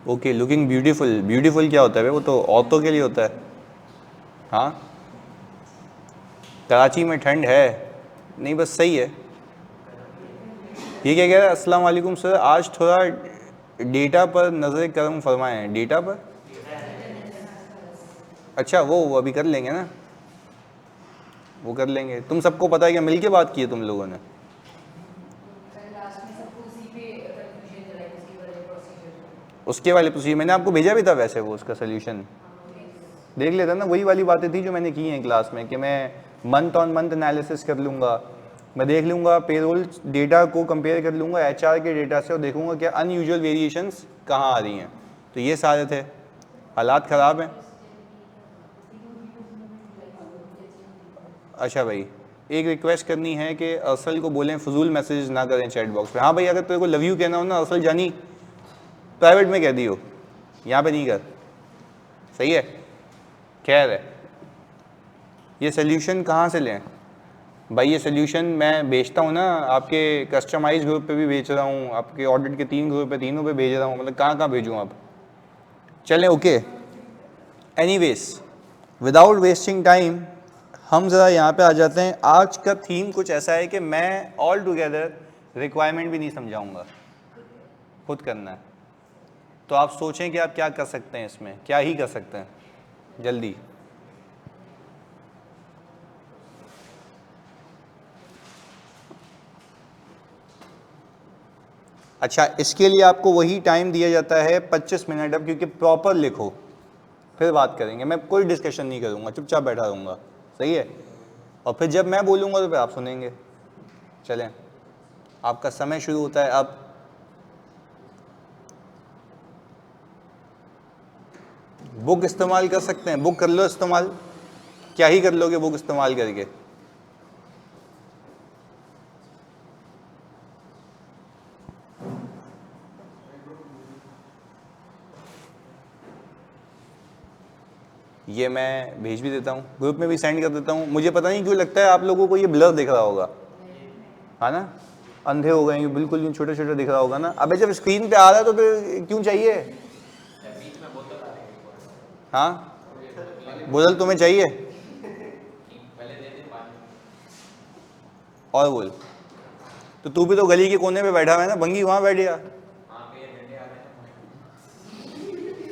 Okay, looking beautiful. Beautiful क्या होता है? वो तो औरतों के लिए होता है। हाँ, कराची में ठंड है नहीं, बस सही है। ये क्या कह रहा है? अस्सलाम वालेकुम सर, आज थोड़ा डेटा पर नज़र करम फरमाएं। डेटा पर? अच्छा, वो अभी कर लेंगे ना, वो कर लेंगे। तुम सबको पता है क्या, मिल के बात की है तुम लोगों ने? उसके वाले प्रोसीजर मैंने आपको भेजा भी था वैसे, वो उसका सोल्यूशन देख लेता ना। वही वाली बातें थी जो मैंने की हैं क्लास में, कि मैं मंथ ऑन मंथ एनालिसिस कर लूँगा, मैं देख लूँगा पेरोल डेटा को कंपेयर कर लूँगा एचआर के डेटा से और देखूँगा क्या अनयूजुअल वेरिएशंस कहाँ आ रही हैं। तो ये सारे थे, हालात ख़राब हैं। अच्छा भाई, एक रिक्वेस्ट करनी है कि अरसल को बोलें फजूल मैसेज ना करें चैट बॉक्स पे। हाँ भाई, अगर तेरे को लव यू कहना हो ना अरसल जानी, प्राइवेट में कह दियो, यहाँ पे नहीं कर। सही है? खैर है, ये सोल्यूशन कहाँ से लें भाई? ये सोल्यूशन मैं बेचता हूँ ना, आपके कस्टमाइज ग्रुप पे भी बेच रहा हूँ, आपके ऑडिट के 3 ग्रुप पे, तीनों पे भेज रहा हूँ। मतलब कहाँ कहाँ भेजूँ आप? चलें, okay. Anyways, without wasting time हम ज़रा यहाँ पे आ जाते हैं। आज का थीम कुछ ऐसा है कि मैं ऑल टुगेदर रिक्वायरमेंट भी नहीं समझाऊंगा, खुद करना है। तो आप सोचें कि आप क्या कर सकते हैं इसमें, क्या ही कर सकते हैं जल्दी। अच्छा, इसके लिए आपको वही टाइम दिया जाता है 25 मिनट अब, क्योंकि प्रॉपर लिखो, फिर बात करेंगे। मैं कोई डिस्कशन नहीं करूँगा, चुपचाप बैठा रहूँगा। सही है? और फिर जब मैं बोलूँगा तो फिर आप सुनेंगे। चलें, आपका समय शुरू होता है अब। बुक इस्तेमाल कर सकते हैं, बुक कर लो इस्तेमाल। क्या ही कर लोगे बुक इस्तेमाल करके? ये मैं भेज भी देता हूँ, ग्रुप में भी सेंड कर देता हूँ। मुझे पता नहीं क्यों लगता है आप लोगों को ये ब्लर दिख रहा होगा, है ना? अंधे हो गए, बिल्कुल छोटे छोटे दिख रहा होगा ना। अबे जब स्क्रीन पे आ रहा है तो फिर क्यों चाहिए? हाँ, बोतल तुम्हें चाहिए? और बोल, तो तू भी तो गली के कोने पे बैठा हुआ है ना, भंगी वहां बैठ गया।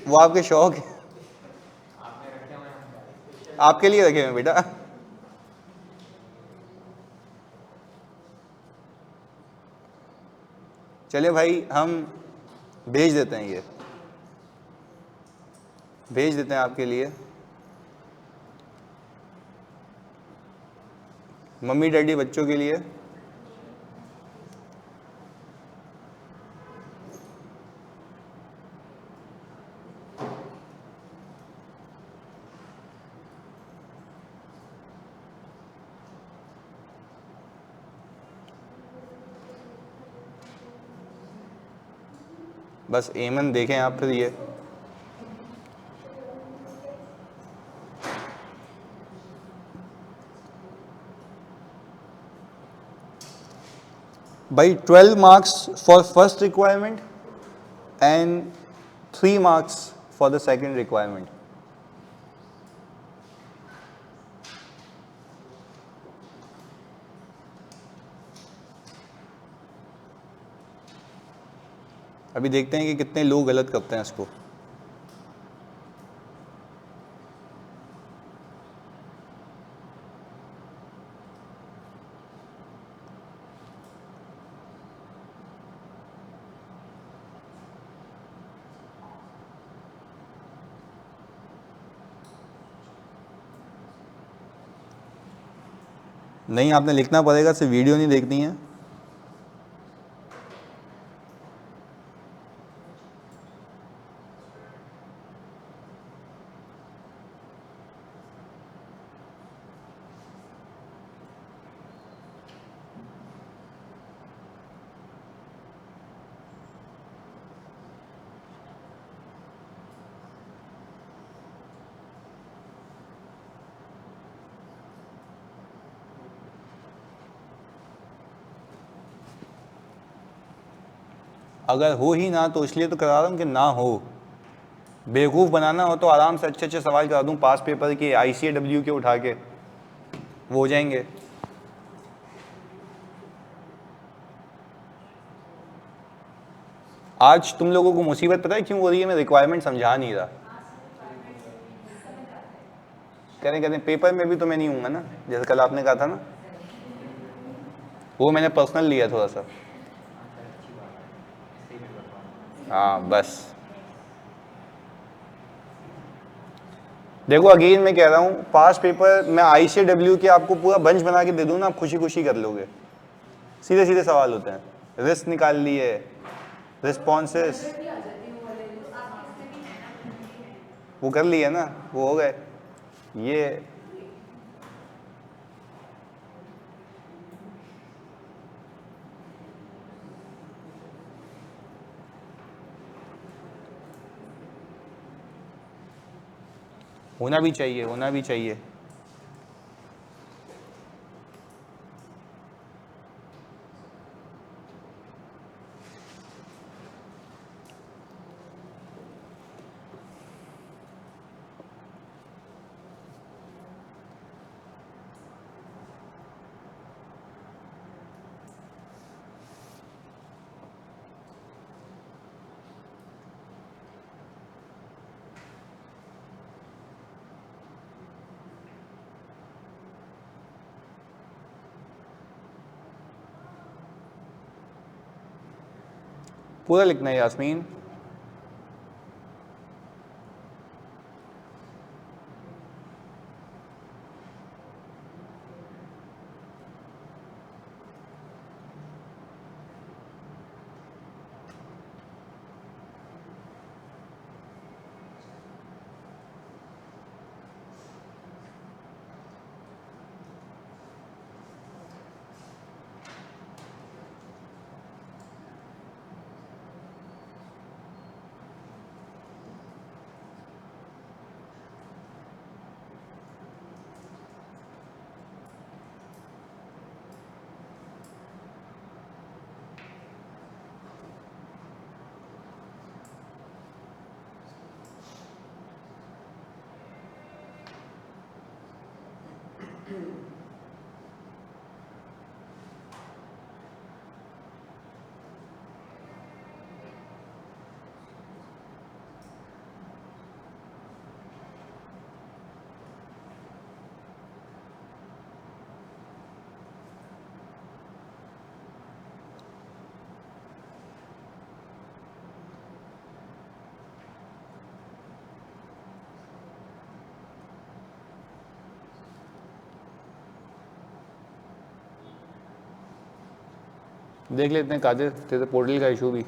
वो आपके शौक है, आपके लिए रखे हुए बेटा। चले भाई, हम भेज देते हैं, ये भेज देते हैं आपके लिए। मम्मी डैडी बच्चों के लिए। बस एमन देखें आप फिर ये। भाई 12 marks for first requirement and 3 marks for the second requirement. अभी देखते हैं कि कितने लोग गलत करते हैं इसको। नहीं, आपने लिखना पड़ेगा, सिर्फ वीडियो नहीं देखनी है। अगर हो ही ना तो इसलिए तो करा रहा हूँ कि ना हो। बेवकूफ़ बनाना हो तो आराम से अच्छे अच्छे सवाल करा दूँ पास पेपर के, ICAW के उठा के, वो हो जाएंगे। आज तुम लोगों को मुसीबत पता है क्यों हो रही है? मैं रिक्वायरमेंट समझा नहीं रहा। कहते कहते पेपर में भी तो मैं नहीं हूँ ना, जैसे कल आपने कहा था ना, वो मैंने पर्सनल लिया थोड़ा सा। हाँ बस देखो, अगेन मैं कह रहा हूँ, पास पेपर मैं ICAW के आपको पूरा बंच बना के दे दूँ ना, आप खुशी खुशी कर लोगे। सीधे सीधे सवाल होते हैं, रिस्क निकाल लिए, रिस्पॉन्सेस वो कर लिए ना, वो हो गए। ये होना भी चाहिए, होना भी चाहिए। पूरा लिखना है यास्मीन। देख लेते हैं कादिर, तेरे पोर्टल का इशू भी।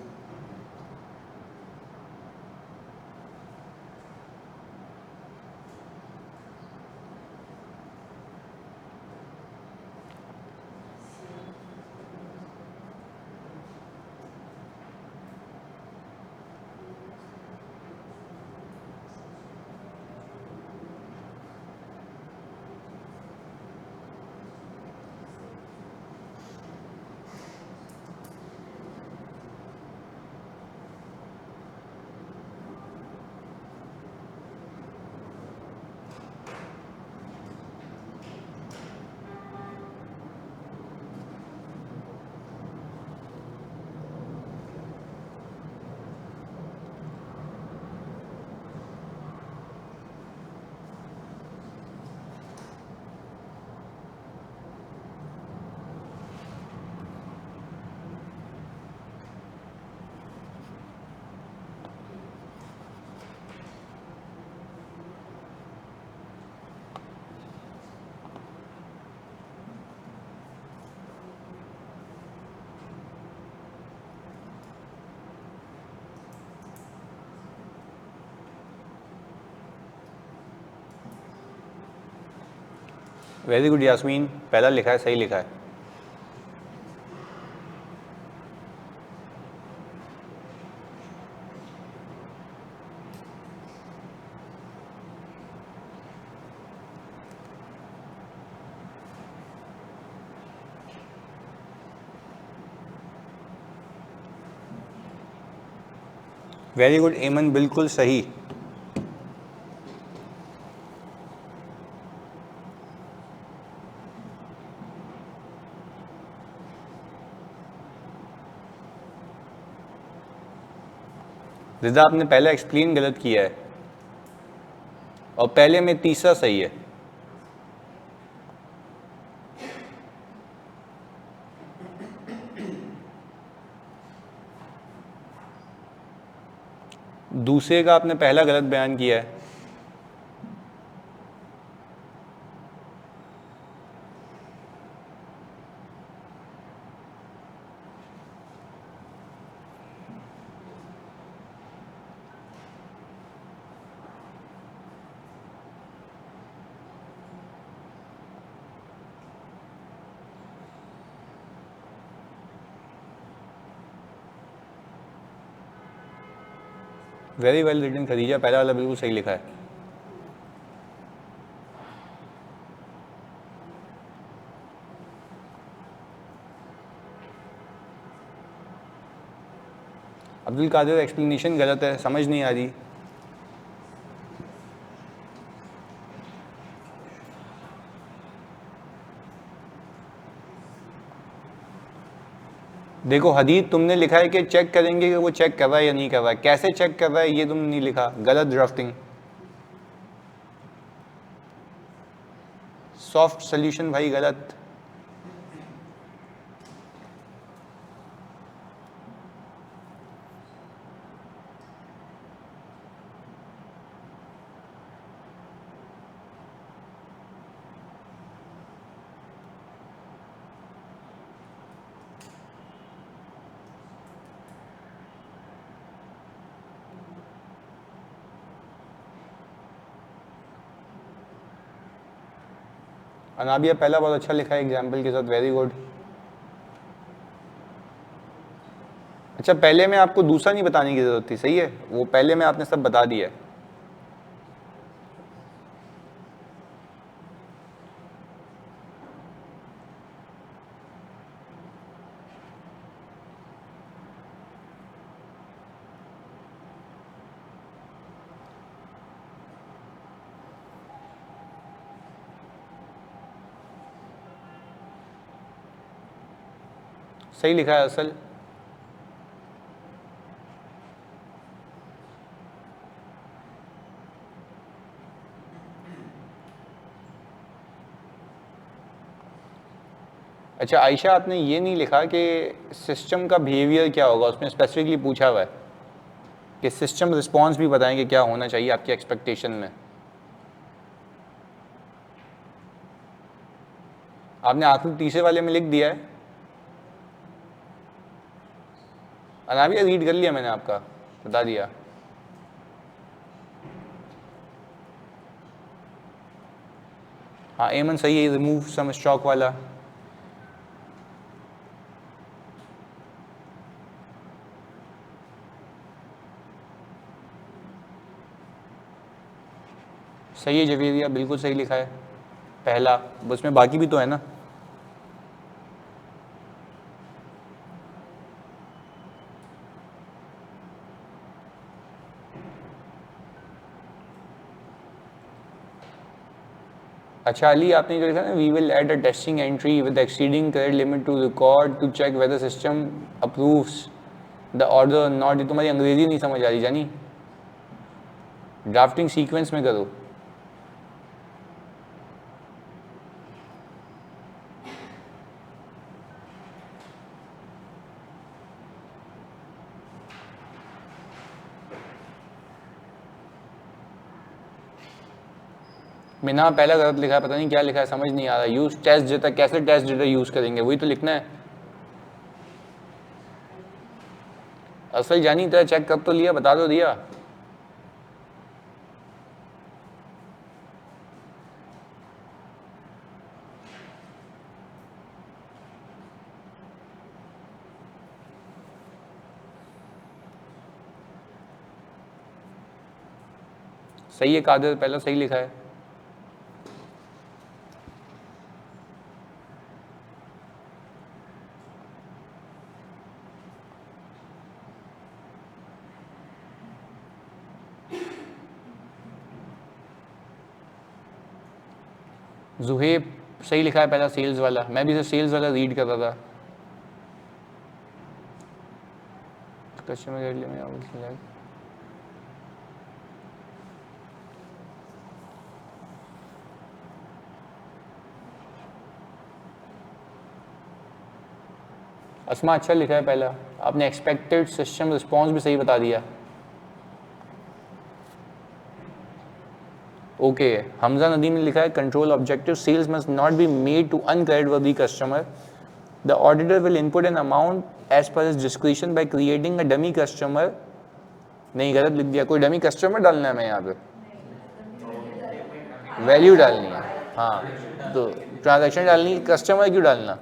वेरी गुड यास्मीन, पहला लिखा है, सही लिखा है। वेरी गुड एमन, बिल्कुल सही। रिजा आपने पहला एक्सप्लेन गलत किया है और पहले में तीसरा सही है। दूसरे का आपने पहला गलत बयान किया है। वेरी वेल रिटन खदीजा, पहला वाला बिल्कुल सही लिखा है। अब्दुल कादिर एक्सप्लेनेशन गलत है, समझ नहीं आ रही। देखो हदीद तुमने लिखा है कि चेक करेंगे कि वो चेक कर रहा है या नहीं कर रहा है, कैसे चेक कर रहा है ये तुमने नहीं लिखा, गलत ड्राफ्टिंग। सॉफ्ट सोल्यूशन भाई गलत। अनाबिया पहला बहुत अच्छा लिखा है एग्जाम्पल के साथ, वेरी गुड। अच्छा पहले में आपको दूसरा नहीं बताने की जरूरत थी, सही है, वो पहले में आपने सब बता दिया है। सही लिखा है असल। अच्छा आयशा आपने ये नहीं लिखा कि सिस्टम का बिहेवियर क्या होगा, उसमें स्पेसिफिकली पूछा हुआ है कि सिस्टम रिस्पॉन्स भी बताएंगे क्या होना चाहिए आपकी एक्सपेक्टेशन में। आपने आखिरी तीसरे वाले में लिख दिया है। अनाबिया रीड कर लिया मैंने, आपका बता दिया। हाँ एमन सही है, रिमूव सम स्टॉक वाला। सही है जवेरिया, बिल्कुल सही लिखा है पहला, उसमें बाकी भी तो है ना। अच्छा अली आपने जो लिखा ना, we will add a testing entry with exceeding credit limit to record to check whether system approves the order not, ये तुम्हारी अंग्रेजी नहीं समझ आ रही जानी, ड्राफ्टिंग सीक्वेंस में करो। मैंने पहला गलत लिखा है, पता नहीं क्या लिखा है, समझ नहीं आ रहा। यूज टेस्ट डेटा, कैसे टेस्ट डेटा यूज करेंगे, वही तो लिखना है। असल जानी तेरा चेक कब तो लिया, बता दो दिया। सही है कादिर, पहला सही लिखा है। जुहेब सही लिखा है पहला सेल्स वाला, मैं भी सेल्स वाला रीड कर रहा था। कस्टमर अस्मा अच्छा लिखा है पहला, आपने एक्सपेक्टेड सिस्टम रिस्पॉन्स भी सही बता दिया। ओके हमजा नदीम ने लिखा है control objective sales must not be made to uncredit worthy customer, the auditor will input an amount as per his description by creating a dummy customer. नहीं गलत लिख दिया, कोई डमी कस्टमर डालना है मैं यहाँ पे, वैल्यू डालनी है। हाँ तो ट्रांजैक्शन डालनी, कस्टमर क्यों डालना?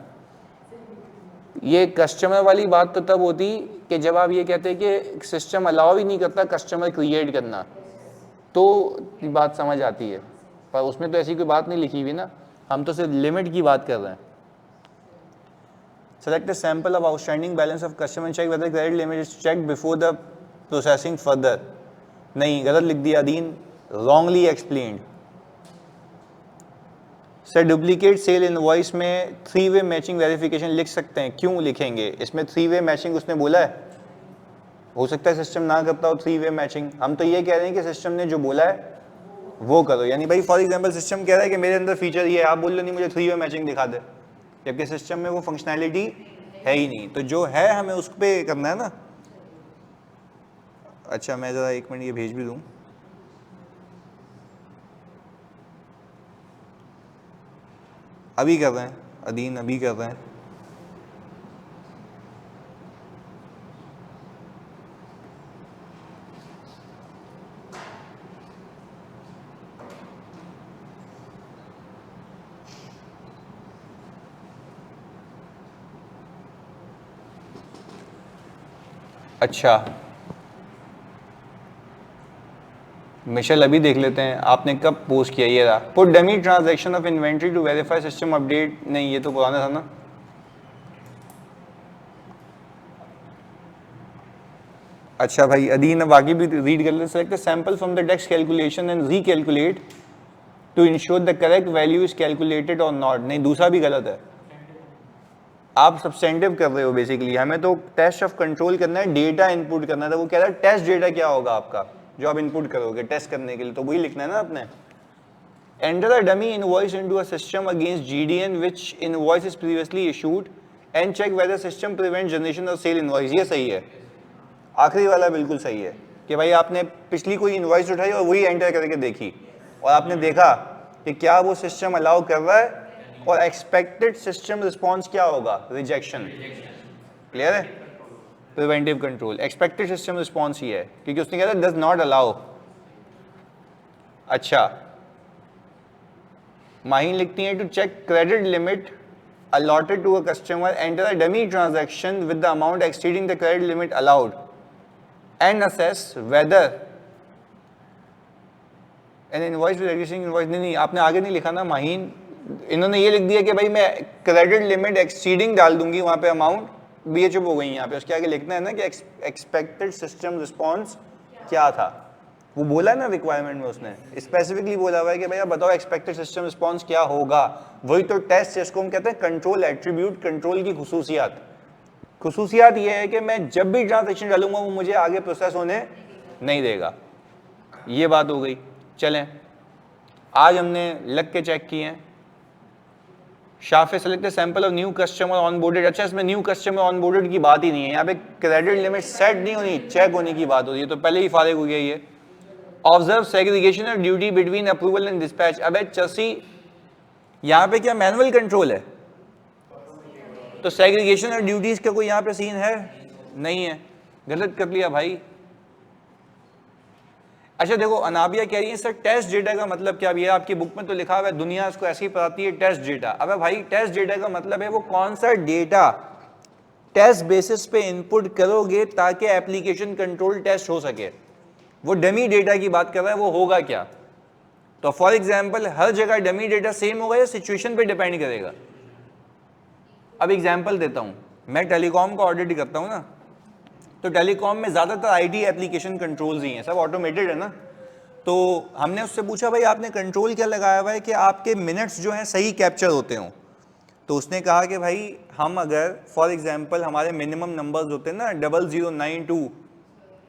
ये कस्टमर वाली बात तो तब होती कि जब आप ये कहते कि सिस्टम अलाउ ही नहीं करता कस्टमर क्रिएट करना, तो बात समझ आती है, पर उसमें तो ऐसी कोई बात नहीं लिखी हुई ना, हम तो सिर्फ लिमिट की बात कर रहे हैं। Select a sample of outstanding balance of customer and check whether credit limit is checked before the processing further. नहीं गलत लिख दिया Adeen, wrongly explained. Sir duplicate sale invoice में 3-वे मैचिंग वेरिफिकेशन लिख सकते हैं, क्यों लिखेंगे? इसमें 3-वे मैचिंग उसने बोला है, हो सकता है सिस्टम ना करता हो 3-वे मैचिंग। हम तो ये कह रहे हैं कि सिस्टम ने जो बोला है वो करो। यानी भाई फॉर एग्जांपल सिस्टम कह रहा है कि मेरे अंदर फीचर ये है, आप बोल लो नहीं मुझे 3-वे मैचिंग दिखा दे, जबकि सिस्टम में वो फंक्शनैलिटी है ही नहीं। तो जो है हमें उस पर करना है ना। अच्छा मैं ज़रा 1 मिनट ये भेज भी दूँ। अभी कर रहे हैं अदीन, अभी कर रहे हैं। अच्छा मिशेल अभी देख लेते हैं आपने कब पोस्ट किया। ये रहा, put dummy transaction of inventory to verify system update. नहीं ये तो पुराना था ना। अच्छा भाई अदीन अब आगे भी रीड कर ले। Select sample from the text calculation and recalculate to ensure the correct value is calculated or not. नहीं दूसरा भी गलत है, आप सब्सटेंटिव कर रहे हो बेसिकली। हमें तो टेस्ट ऑफ कंट्रोल करना है, डेटा इनपुट करना था। वो कह रहा है टेस्ट डेटा क्या होगा आपका जो आप इनपुट करोगे टेस्ट करने के लिए, तो वही लिखना है ना आपने। Enter a dummy invoice into a system against GDN which invoice is previously issued and check whether system prevent generation of sale invoice. ये सही है, आखिरी वाला बिल्कुल सही है कि भाई आपने पिछली कोई इनवॉइस उठाई और वही एंटर करके देखी और आपने देखा कि क्या वो सिस्टम अलाउ कर रहा है, और एक्सपेक्टेड सिस्टम रिस्पॉन्स क्या होगा, रिजेक्शन। क्लियर है? Preventive control, expected system response ही है क्योंकि उसने कहा था डज नॉट अलाउ। अच्छा माहीन लिखती है to check credit limit allotted to a customer, enter a dummy transaction with the amount exceeding the credit limit allowed and assess whether an invoice with existing invoice। नहीं आपने आगे नहीं लिखा ना माहीन, इन्होंने ये लिख दिया कि भाई मैं क्रेडिट लिमिट एक्सीडिंग डाल दूंगी, वहां पे अमाउंट बी एच हो गई। यहाँ पे उसके आगे लिखना है ना कि एक्सपेक्टेड सिस्टम रिस्पॉन्स क्या था। वो बोला ना रिक्वायरमेंट में, उसने स्पेसिफिकली बोला हुआ है कि भैया बताओ एक्सपेक्टेड सिस्टम रिस्पॉन्स क्या होगा। वही तो टेस्ट जिसको हम कहते हैं कंट्रोल एट्रीब्यूट, कंट्रोल की खुसूसियात। खुसूसियात ये है कि मैं जब भी ट्रांजैक्शन डालूंगा वो मुझे आगे प्रोसेस होने नहीं देगा। ये बात हो गई। चलें आज हमने लग के चेक किए हैं। शाफे select sample of new customer onboarded. अच्छा इसमें न्यू कस्टमर ऑनबोर्डेड की बात ही नहीं है, यहाँ पे क्रेडिट लिमिट सेट नहीं होनी, चेक होने की बात होती है, तो पहले ही फारिग हो गया ये। Observe segregation of duty between approval and dispatch. अब चसी यहाँ पे क्या मैनुअल कंट्रोल है, तो सेग्रीगेशन ऑफ ड्यूटीज का कोई यहाँ पे सीन है नहीं है, गलत कर लिया भाई। अच्छा देखो अनाबिया कह रही है सर टेस्ट डेटा का मतलब क्या? ये आपकी बुक में तो लिखा हुआ है, दुनिया इसको ऐसे ही पढ़ाती है टेस्ट डेटा। अबे भाई टेस्ट डेटा का मतलब है वो कौन सा डेटा टेस्ट बेसिस पे इनपुट करोगे ताकि एप्लीकेशन कंट्रोल टेस्ट हो सके। वो डमी डेटा की बात कर रहा है, वो होगा क्या? तो फॉर एग्जाम्पल हर जगह डमी डेटा सेम होगा या सिचुएशन पे डिपेंड करेगा? अब एग्जाम्पल देता हूं, मैं टेलीकॉम का ऑडिट करता हूं ना, तो टेलीकॉम में ज़्यादातर आईटी एप्लीकेशन कंट्रोल्स ही हैं, सब ऑटोमेटेड है ना। तो हमने उससे पूछा भाई आपने कंट्रोल क्या लगाया हुआ है कि आपके मिनट्स जो हैं सही कैप्चर होते हों? तो उसने कहा कि भाई हम अगर फॉर एग्जांपल हमारे मिनिमम नंबर्स होते हैं ना 0092,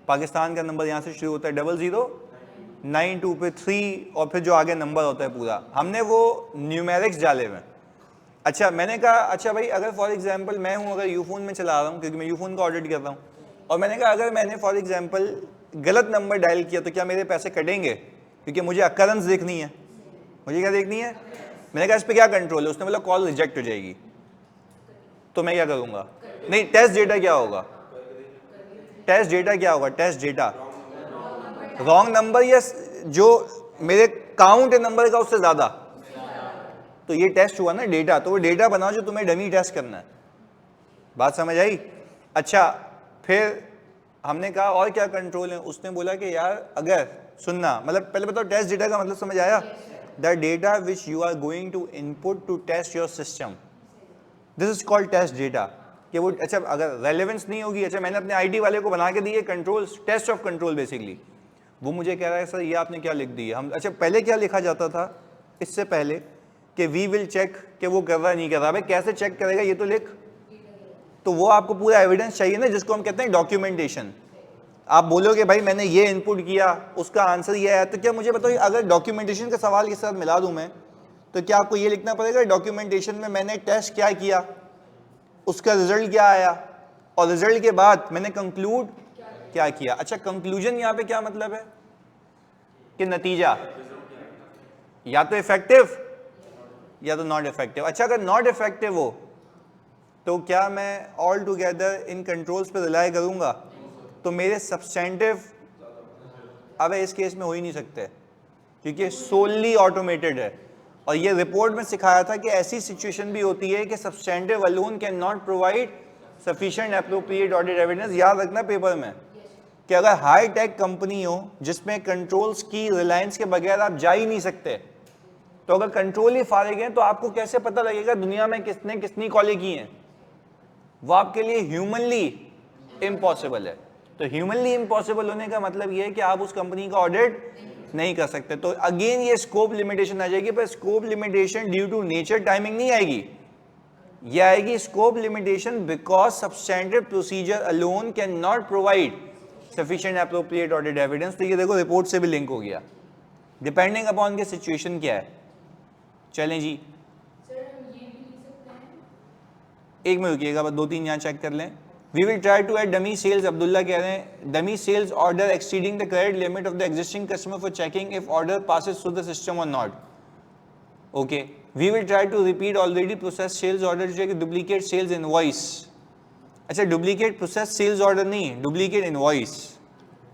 पाकिस्तान का नंबर यहाँ से शुरू होता है 0092 पे 3 और फिर जो आगे नंबर होता है पूरा, हमने वो न्यूमेरिक्स डाले हुए हैं। अच्छा मैंने कहा अच्छा भाई अगर फॉर एग्जांपल मैं हूँ अगर यूफोन में चला रहा हूँ क्योंकि मैं यूफोन का ऑडिट कर रहा हूँ और मैंने कहा अगर मैंने फॉर एग्जांपल गलत नंबर डायल किया तो क्या मेरे पैसे कटेंगे क्योंकि मुझे अकरेंस देखनी है, मुझे क्या देखनी है। मैंने कहा इस पर क्या कंट्रोल है, उसने बोला कॉल रिजेक्ट हो जाएगी, तो मैं क्या करूँगा, नहीं टेस्ट डेटा क्या होगा, टेस्ट डेटा क्या होगा, टेस्ट डेटा रॉन्ग नंबर या जो मेरे काउंट है नंबर का उससे ज़्यादा, तो ये टेस्ट हुआ ना डेटा, तो वो डेटा बनाओ जो तुम्हें डमी टेस्ट करना है। बात समझ आई। अच्छा फिर हमने कहा और क्या कंट्रोल है, उसने बोला कि यार अगर सुनना मतलब पहले बताओ टेस्ट डेटा का मतलब समझ आया, the data which you are going to input to test your system, this is called test data. कि वो अच्छा अगर रेलेवेंस नहीं होगी, अच्छा मैंने अपने आईटी वाले को बना के दिए control, test of control basically, वो मुझे कह रहा है सर ये आपने क्या लिख दिया। हम अच्छा पहले क्या लिखा जाता था इससे पहले कि वी विल चेक कि वो कर रहा है नहीं कर रहा, भाई कैसे चेक करेगा ये तो लिख, तो वो आपको पूरा एविडेंस चाहिए ना जिसको हम कहते हैं डॉक्यूमेंटेशन। आप बोलोगे भाई मैंने ये इनपुट किया उसका आंसर ये आया, तो क्या मुझे बताओ अगर डॉक्यूमेंटेशन का सवाल के साथ मिला दूं मैं, तो क्या आपको ये लिखना पड़ेगा डॉक्यूमेंटेशन में मैंने टेस्ट क्या किया, उसका रिजल्ट क्या आया, और रिजल्ट के बाद मैंने कंक्लूड क्या किया। अच्छा कंक्लूजन यहाँ पे क्या मतलब है कि नतीजा या तो इफेक्टिव या तो नॉट इफेक्टिव। अच्छा अगर नॉट इफेक्टिव हो तो क्या मैं ऑल टुगेदर इन कंट्रोल्स पे रिलाई करूंगा, तो मेरे सब्सटेंटिव अब इस केस में हो ही नहीं सकते क्योंकि सोलली ऑटोमेटेड है। और ये रिपोर्ट में सिखाया था कि ऐसी सिचुएशन भी होती है कि substantive alone can not provide sufficient appropriate audit evidence. याद रखना पेपर में कि अगर हाई टेक कंपनी हो जिसमें कंट्रोल्स की रिलायंस के बगैर आप जा ही नहीं सकते, तो अगर कंट्रोल ही फारिग हैं तो आपको कैसे पता लगेगा दुनिया में किसने कितनी कॉलें की हैं, वो आपके लिए ह्यूमनली इम्पॉसिबल है। तो ह्यूमनली इम्पॉसिबल होने का मतलब ये है कि आप उस कंपनी का ऑडिट नहीं कर सकते। तो अगेन ये स्कोप लिमिटेशन आ जाएगी, पर scope limitation due to nature timing नहीं आएगी, ये आएगी scope limitation because substantive procedure alone can not provide sufficient appropriate audit evidence. तो ये देखो रिपोर्ट से भी लिंक हो गया, डिपेंडिंग अपॉन के सिचुएशन क्या है। चलें जी एक में रुकिएगा, बस 2-3 यहाँ चेक कर लें। We will try to add dummy sales, Abdullah कह रहे हैं dummy sales order exceeding the credit limit of the existing customer for checking if order passes through the system or not. Okay we will try to repeat already process sales order जो कि duplicate sales invoice. अच्छा duplicate process sales order नहीं, duplicate invoice.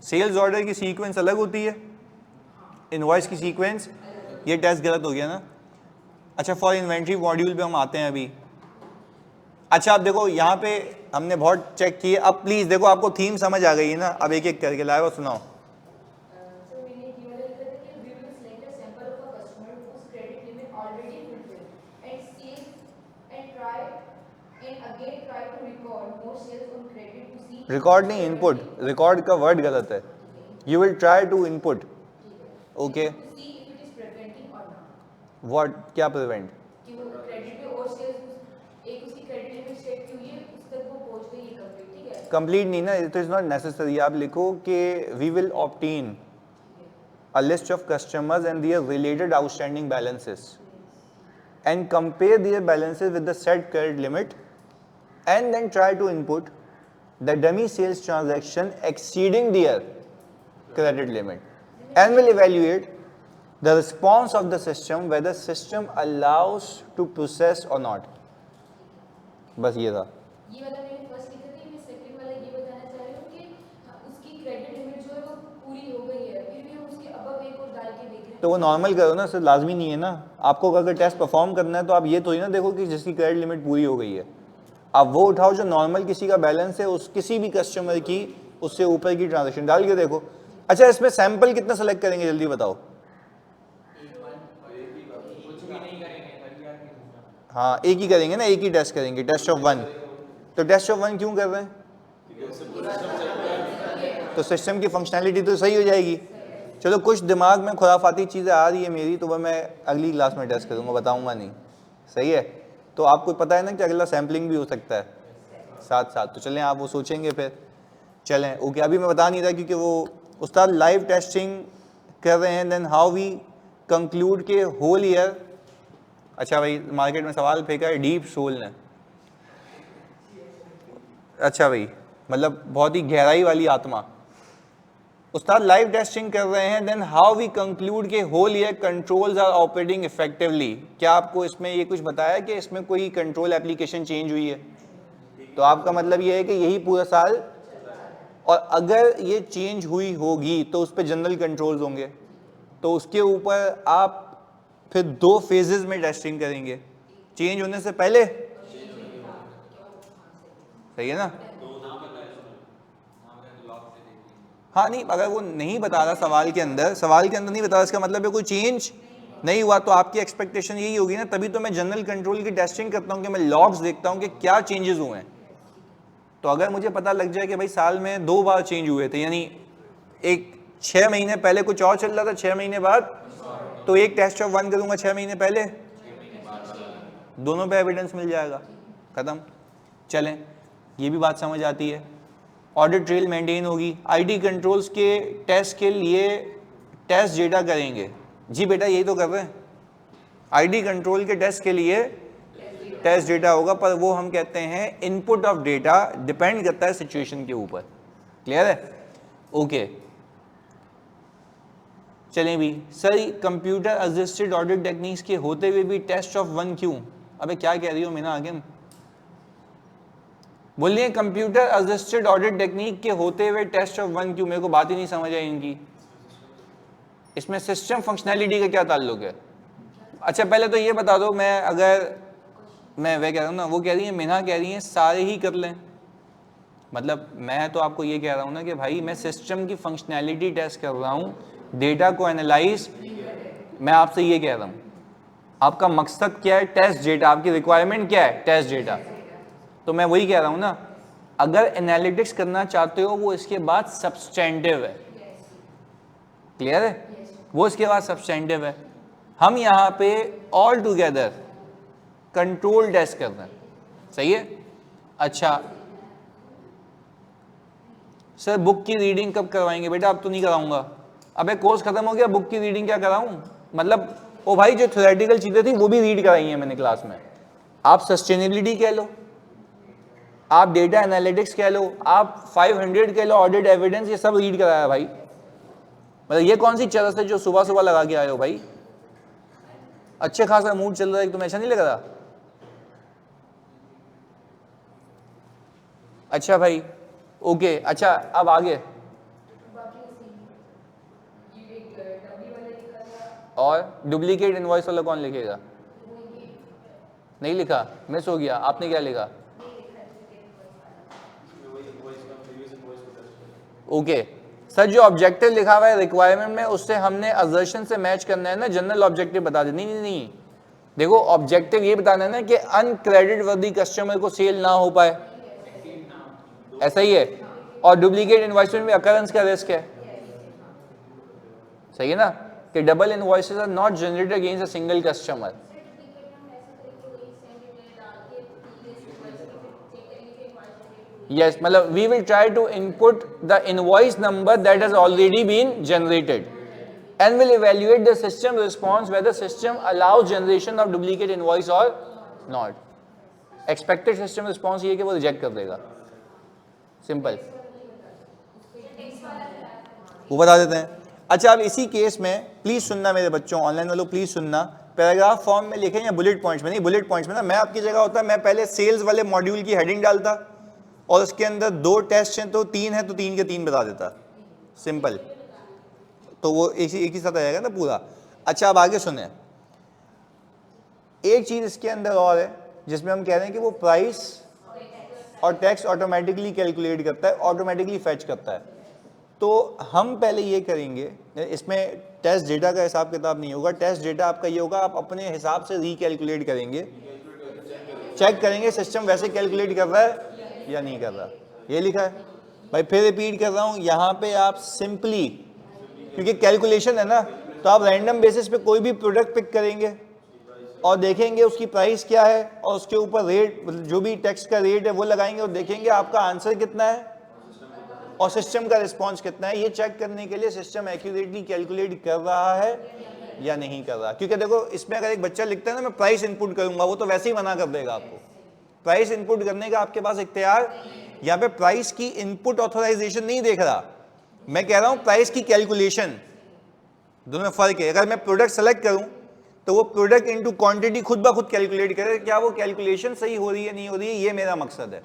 Sales order की sequence अलग होती है, invoice की sequence, ये टेस्ट गलत हो गया ना। अच्छा फॉर इन्वेंट्री मॉड्यूल पे हम आते हैं अभी। अच्छा आप देखो यहाँ पे हमने बहुत चेक किए, अब प्लीज देखो आपको थीम समझ आ गई है ना, अब एक एक करके लाए और सुनाओ। रिकॉर्ड नहीं इनपुट, रिकॉर्ड का वर्ड गलत है, you will try to input. Okay what क्या प्रिवेंट, कंप्लीट नहीं ना, इट इज नॉट नेसेसरी। आप लिखो कि we will obtain a list of customers and their related outstanding balances and compare their balances with the set credit limit and then try to input the dummy sales transaction exceeding their credit limit and will evaluate the response of the system whether system allows to process or not. बस ये था। ये वाला मैंने first लिखा था, मैं second वाला ये बताना चाह रही हूँ कि उसकी क्रेडिट लिमिट जो है वो पूरी हो गई है, फिर भी हम उसके अबव एक और डाल के देख रहे हैं। तो वो नॉर्मल करो ना सर, लाजमी नहीं है ना। आपको अगर टेस्ट परफॉर्म करना है तो आप ये तो ही ना देखो कि जिसकी क्रेडिट लिमिट पूरी हो गई है, आप वो उठाओ जो नॉर्मल किसी का बैलेंस है, उस किसी भी कस्टमर की उससे ऊपर की ट्रांजेक्शन डाल के देखो। अच्छा इसमें सैंपल कितना सेलेक्ट करेंगे जल्दी बताओ। हाँ एक ही करेंगे ना, एक ही टेस्ट करेंगे, टेस्ट ऑफ 1। तो टेस्ट ऑफ 1 क्यों कर रहे हैं, तो सिस्टम की फंक्शनैलिटी तो सही हो जाएगी। चलो कुछ दिमाग में खुराफाती चीज़ें आ रही है मेरी, तो वह मैं अगली क्लास में टेस्ट करूँगा, बताऊँगा नहीं, सही है। तो आपको पता है ना कि अगला सैम्पलिंग भी हो सकता है साथ साथ, तो चलें आप वो सोचेंगे फिर। चलें ओके, अभी मैं बता नहीं रहा क्योंकि वो उस्ताद लाइव टेस्टिंग कर रहे हैं, देन हाउ वी कंक्लूड के होल ईयर अच्छा भाई, मार्केट में सवाल फेंका है डीप सोल ने। अच्छा भाई, मतलब बहुत ही गहराई वाली आत्मा। उस्ताद लाइव टेस्टिंग कर रहे हैं, देन हाउ वी कंक्लूड के whole year controls are operating effectively. क्या आपको इसमें ये कुछ बताया कि इसमें कोई कंट्रोल एप्लीकेशन चेंज हुई है? तो आपका मतलब ये है कि यही पूरा साल, और अगर ये चेंज हुई होगी तो उस पर जनरल कंट्रोल्स होंगे, तो उसके ऊपर आप फिर 2 फेजेस में टेस्टिंग करेंगे, चेंज होने से पहले, सही है ना? हाँ नहीं, अगर वो नहीं बता रहा सवाल के अंदर नहीं बता रहा, इसका मतलब है कोई चेंज नहीं हुआ, तो आपकी एक्सपेक्टेशन यही होगी ना, तभी तो मैं जनरल कंट्रोल की टेस्टिंग करता हूँ कि मैं लॉग्स देखता हूँ कि क्या चेंजेस हुए हैं। तो अगर मुझे पता लग जाए कि भाई साल में 2 बार चेंज हुए थे, यानी एक 6 महीने पहले कुछ और चल रहा था, 6 महीने बाद, तो एक टेस्ट ऑफ 1 करूंगा 6 महीने पहले, दोनों पे एविडेंस मिल जाएगा, खत्म। चलें, ये भी बात समझ आती है। ऑडिट ट्रेल मेंटेन होगी, आईटी कंट्रोल्स के टेस्ट के लिए टेस्ट डेटा करेंगे। जी बेटा यही तो कर रहे हैं, आईटी कंट्रोल के टेस्ट के लिए टेस्ट डेटा होगा, पर वो हम कहते हैं इनपुट ऑफ डेटा, डिपेंड करता है सिचुएशन के ऊपर। क्लियर है? ओके चलें भी। Sir computer assisted audit techniques के होते हुए भी टेस्ट ऑफ 1 क्यों? अबे क्या कह रही हो मीना आगे? बोलिए कंप्यूटर असिस्टेड ऑडिट टेक्निक के होते हुए टेस्ट ऑफ 1 क्यों? मेरे को बात ही नहीं समझ आई इनकी। इसमें सिस्टम फंक्शनैलिटी का क्या ताल्लुक है? अच्छा पहले तो ये बता दो, मैं वह कह रहा हूँ ना, वो कह रही है, मीना कह रही है सारे ही कर लें। मतलब मैं तो आपको ये कह रहा हूँ ना कि भाई मैं सिस्टम की फंक्शनैलिटी टेस्ट कर रहा हूँ, डेटा को एनालाइज, मैं आपसे ये कह रहा हूँ आपका मकसद क्या है? Test data. आपकी रिक्वायरमेंट क्या है? Test data. तो मैं वही कह रहा हूँ ना, अगर एनालिटिक्स करना चाहते हो वो इसके बाद सब्सटेंटिव है। क्लियर है? वो इसके बाद सब्सटेंटिव है। हम यहाँ पे ऑल टुगेदर कंट्रोल टेस्ट कर रहे हैं, सही है? अच्छा सर बुक की रीडिंग कब करवाएंगे? बेटा अब तो नहीं कराऊंगा, अबे कोर्स खत्म हो गया, बुक की रीडिंग क्या कराऊं? मतलब ओ भाई जो थ्योरेटिकल चीजें थी वो भी रीड कराई हैं मैंने क्लास में। आप सस्टेनेबिलिटी कह लो, आप डेटा एनालिटिक्स कह लो, आप 500 कह लो, ऑडिट एविडेंस, ये सब रीड कराया भाई। मतलब ये कौन सी चरस है जो सुबह सुबह लगा के आए हो भाई? अच्छे खासा मूड चल रहा है, तुम्हें ऐसा नहीं लग रहा? अच्छा भाई ओके। अच्छा अब आगे, और डुप्लीकेट इनवॉइस वाला कौन लिखेगा? नहीं लिखा, मिस हो गया। आपने क्या लिखा? ओके सर जो ऑब्जेक्टिव लिखा हुआ है रिक्वायरमेंट में, उससे हमने असर्शन से मैच करना है ना, जनरल ऑब्जेक्टिव बता दे। नहीं, देखो ऑब्जेक्टिव ये बताना है ना कि अनक्रेडिट वर्दी कस्टमर को सेल ना हो पाए, ऐसा ही है। और डुप्लीकेट इनवॉइस में भी अकरेंस का रिस्क है, सही है ना, कि double invoices are not generated against a single customer. Yes, मतलब we will try to input the invoice number that has already been generated and will evaluate the system response whether system allows generation of duplicate invoice or not. Expected system response ये कि वो reject कर देगा, simple, वो बता देते हैं। अच्छा अब इसी केस में प्लीज सुनना मेरे बच्चों, ऑनलाइन वालों प्लीज सुनना, पैराग्राफ फॉर्म में लिखें या बुलेट पॉइंट्स में? नहीं बुलेट पॉइंट्स में ना, मैं आपकी जगह होता मैं पहले सेल्स वाले मॉड्यूल की हेडिंग डालता और उसके अंदर 2 टेस्ट हैं तो 3 है तो 3 के 3 बता देता, सिंपल, तो वो एक ही साथ आ जाएगा ना पूरा। अच्छा अब आगे सुने, एक चीज इसके अंदर और है जिसमें हम कह रहे हैं कि वो प्राइस और टैक्स ऑटोमेटिकली कैलकुलेट करता है, ऑटोमेटिकली फैच करता है। तो हम पहले ये करेंगे, इसमें टेस्ट डेटा का हिसाब किताब नहीं होगा, टेस्ट डेटा आपका ये होगा आप अपने हिसाब से रिकैलकुलेट करेंगे, चेक करेंगे सिस्टम वैसे कैलकुलेट कर रहा है या नहीं कर रहा, ये लिखा है भाई। फिर रिपीट कर रहा हूं, यहाँ पे आप सिंपली, क्योंकि कैलकुलेशन है ना, तो आप रैंडम बेसिस पे कोई भी प्रोडक्ट पिक करेंगे और देखेंगे उसकी प्राइस क्या है और उसके ऊपर रेट, जो भी टैक्स का रेट है वो लगाएंगे और देखेंगे आपका आंसर कितना है और सिस्टम का रिस्पॉन्स कितना है। ये चेक करने के लिए सिस्टम एक्यूरेटली कैलकुलेट कर रहा है या नहीं कर रहा। क्योंकि देखो इसमें अगर एक बच्चा लिखता है ना मैं प्राइस इनपुट करूंगा, वो तो वैसे ही मना कर देगा आपको। प्राइस इनपुट करने का आपके पास इख्तियार, यहाँ पे प्राइस की इनपुट ऑथराइजेशन नहीं देख रहा, मैं कह रहा हूं प्राइस की कैलकुलेशन, दोनों में फर्क है। अगर मैं प्रोडक्ट सेलेक्ट करूं तो वो प्रोडक्ट इनटू क्वांटिटी खुद ब खुद कैलकुलेट करे, क्या वो कैलकुलेशन सही हो रही है नहीं हो रही है, ये मेरा मकसद है।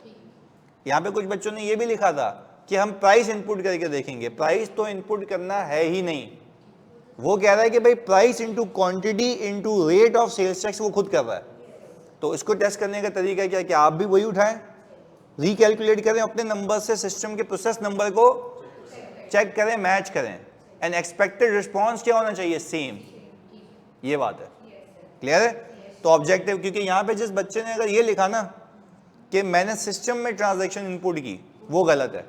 यहाँ पे कुछ बच्चों ने ये भी लिखा था कि हम प्राइस इनपुट करके देखेंगे, प्राइस तो इनपुट करना है ही नहीं, वो कह रहा है कि भाई price into quantity into rate of sales tax वो खुद कर रहा है। तो इसको टेस्ट करने का तरीका क्या है कि आप भी वही उठाएं, रिकैलकुलेट करें अपने नंबर से, सिस्टम के प्रोसेस नंबर को चेक करें, मैच करें, एंड एक्सपेक्टेड रिस्पॉन्स क्या होना चाहिए, सेम। ये बात है, क्लियर है। तो ऑब्जेक्टिव, क्योंकि यहाँ पे जिस बच्चे ने अगर ये लिखा ना कि मैंने सिस्टम में ट्रांजैक्शन इनपुट की, वो गलत है,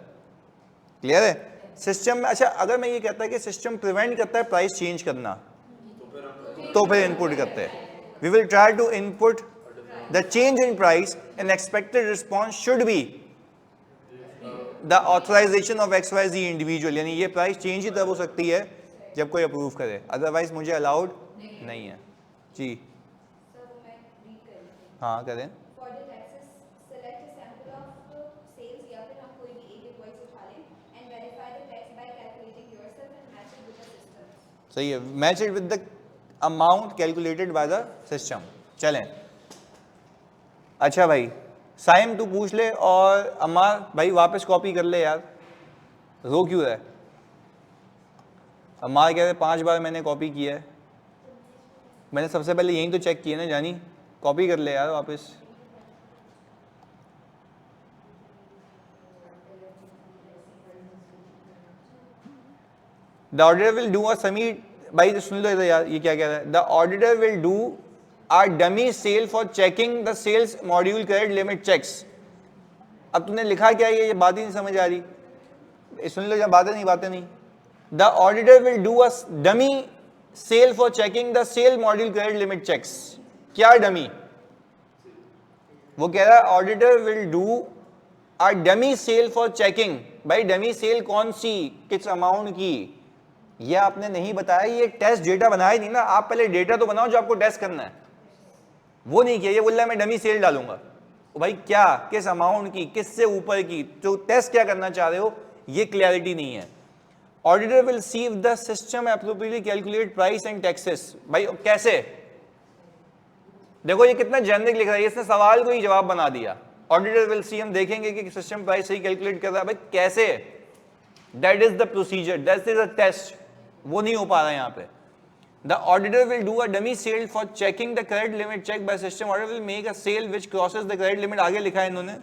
क्लियर है। सिस्टम में, अच्छा अगर मैं ये कहता है कि सिस्टम प्रिवेंट करता है प्राइस चेंज करना, तो फिर इनपुट करते हैं, we will try to input the change in price and expected response should be the authorisation of XYZ individual, यानी ये प्राइस चेंज ही तब हो सकती है जब कोई अप्रूव करे, अदरवाइज मुझे अलाउड नहीं है जी। हाँ करें। सही है, match it with the amount calculated by the system. चलें, अच्छा भाई साइम तू पूछ ले, और अम्मार भाई वापस कॉपी कर ले यार, रो क्यों है। अम्मार कह रहे 5 बार मैंने कॉपी किया है, मैंने सबसे पहले यही तो चेक किया ना जानी, कॉपी कर ले यार वापस। द ऑडिटर विल डू अ समी, भाई सुन लो इधर यार, ये क्या कह रहा है, the auditor will do are dummy sale for checking the sales module credit limit checks. अब तूने लिखा क्या है, ये बात ही नहीं समझ आ रही, सुन लो, बातें नहीं। The auditor will do a dummy sale for checking the sale module credit limit checks. क्या डमी, वो कह रहा है auditor will do are dummy sale for checking. भाई डमी सेल कौन सी, किस अमाउंट की, ये आपने नहीं बताया, ये टेस्ट डेटा बनाया नहीं ना, आप पहले डेटा तो बनाओ जो आपको टेस्ट करना है, वो नहीं किया। ये बोल रहा है मैं डमी सेल डालूंगा, भाई क्या, किस अमाउंट की, किससे ऊपर की, जो टेस्ट क्या करना चाह रहे हो, ये क्लैरिटी नहीं है। Auditor will see if the system appropriately calculate price and taxes. भाई कैसे, देखो ये कितना जेनरिक लिख रहा है, इसने सवाल को ही जवाब बना दिया। ऑडिटर विल सी, हम देखेंगे कि सिस्टम प्राइस सही कैलकुलेट कर रहा है, भाई कैसे, that is the procedure, that is a test, वो नहीं हो पा रहा है यहाँ पे। The auditor will do a dummy sale for checking the credit limit checked by system. Auditor will make a sale which crosses the credit limit, आगे लिखा है इन्होंने,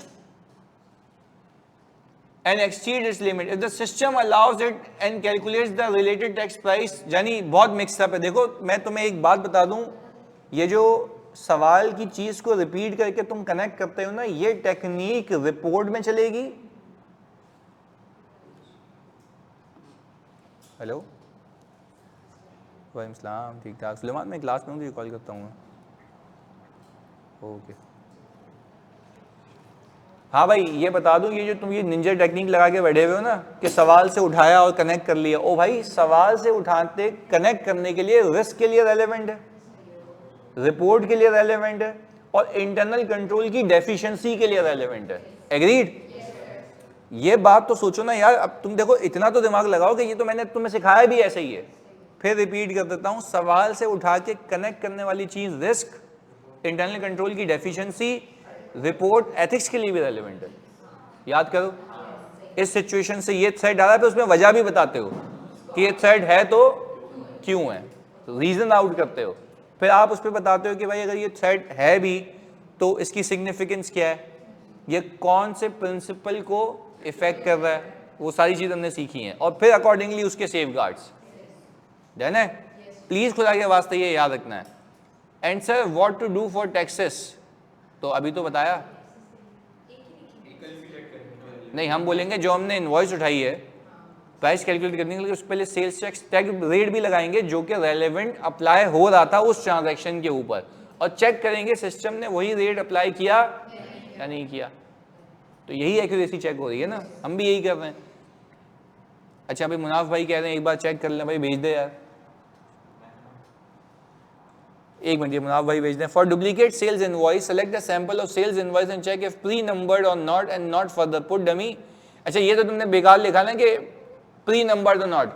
and exceeds its limit. If the system allows it and calculates the related tax price, यानी बहुत mix up है। देखो मैं तुम्हें एक बात बता दूं, ये जो सवाल की चीज को रिपीट करके तुम कनेक्ट करते हो ना, ये टेक्निक रिपोर्ट में चलेगी। हेलो वालेकुम सलाम, ठीक ठाक। सुलेमान मैं क्लास में हूँ, कॉल करता हूँ। ओके हाँ भाई, ये बता दूँ, ये जो तुम ये निंजा टेक्निक लगा के बैठे हुए हो ना कि सवाल से उठाया और कनेक्ट कर लिया, ओ भाई सवाल से उठाते कनेक्ट करने के लिए रिस्क के लिए रेलेवेंट है, रिपोर्ट के लिए रेलेवेंट है, और इंटरनल कंट्रोल की डेफिशिएंसी के लिए रेलेवेंट है। एग्रीड? ये बात तो सोचो ना यार, अब तुम देखो इतना तो दिमाग लगाओ कि ये तो मैंने तुम्हें सिखाया भी ऐसे ही है। फिर रिपीट कर देता हूं, सवाल से उठा के कनेक्ट करने वाली चीज रिस्क, इंटरनल कंट्रोल की डेफिशिएंसी, रिपोर्ट, एथिक्स के लिए भी रेलेवेंट है। याद करो, इस सिचुएशन से ये थ्रेड आ रहा है, फिर उसमें वजह भी बताते हो कि ये थ्रेड है तो क्यों है, रीजन आउट करते हो। फिर आप उस पर बताते हो कि भाई अगर ये थ्रेड है भी तो इसकी सिग्निफिकेंस क्या है, ये कौन से प्रिंसिपल को इफेक्ट कर रहा है, वो सारी चीज हमने सीखी हैं, और फिर अकॉर्डिंगली उसके सेफगार्ड्स। डन है? प्लीज खुदा के वास्ते ये याद रखना है। And sir what to do for taxes, तो अभी तो बताया नहीं, हम बोलेंगे जो हमने इनवॉइस उठाई है प्राइस कैलकुलेट करने के लिए, उससे पहले सेल्स टैक्स टैग रेट भी लगाएंगे जो कि रेलेवेंट अप्लाई हो रहा था उस ट्रांजैक्शन के ऊपर, और चेक करेंगे सिस्टम ने वही रेट अप्लाई किया या नहीं किया। तो यही एक्यूरेसी चेक हो रही है ना, हम भी यही कर रहे हैं। अच्छा भाई मुनाफ भाई कह रहे हैं एक बार चेक कर लें, भाई भेज दे यार। एक मिनट, ये मुनाफ भाई भेज दें। For duplicate sales invoice select the sample of sales invoice and check if pre numbered or not and not further put dummy. अच्छा ये तो तुमने बेकार लिखा ना कि प्री नंबर्ड और नॉट,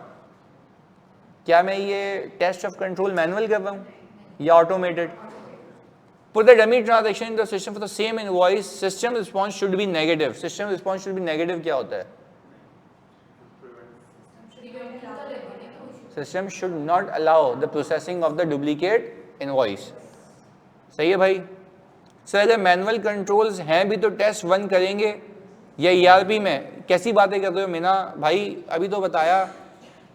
क्या मैं ये टेस्ट ऑफ कंट्रोल मैनुअल कर रहा हूँ या automated? Put the dummy transaction in the system for the same invoice. System response should be negative. System response should be negative क्या होता है? System should not allow the processing of the duplicate invoice. सही है भाई? Sir अगर manual controls हैं भी तो टेस्ट 1 करेंगे या ERP में? कैसी बातें कर रहे हो मीना भाई? अभी तो बताया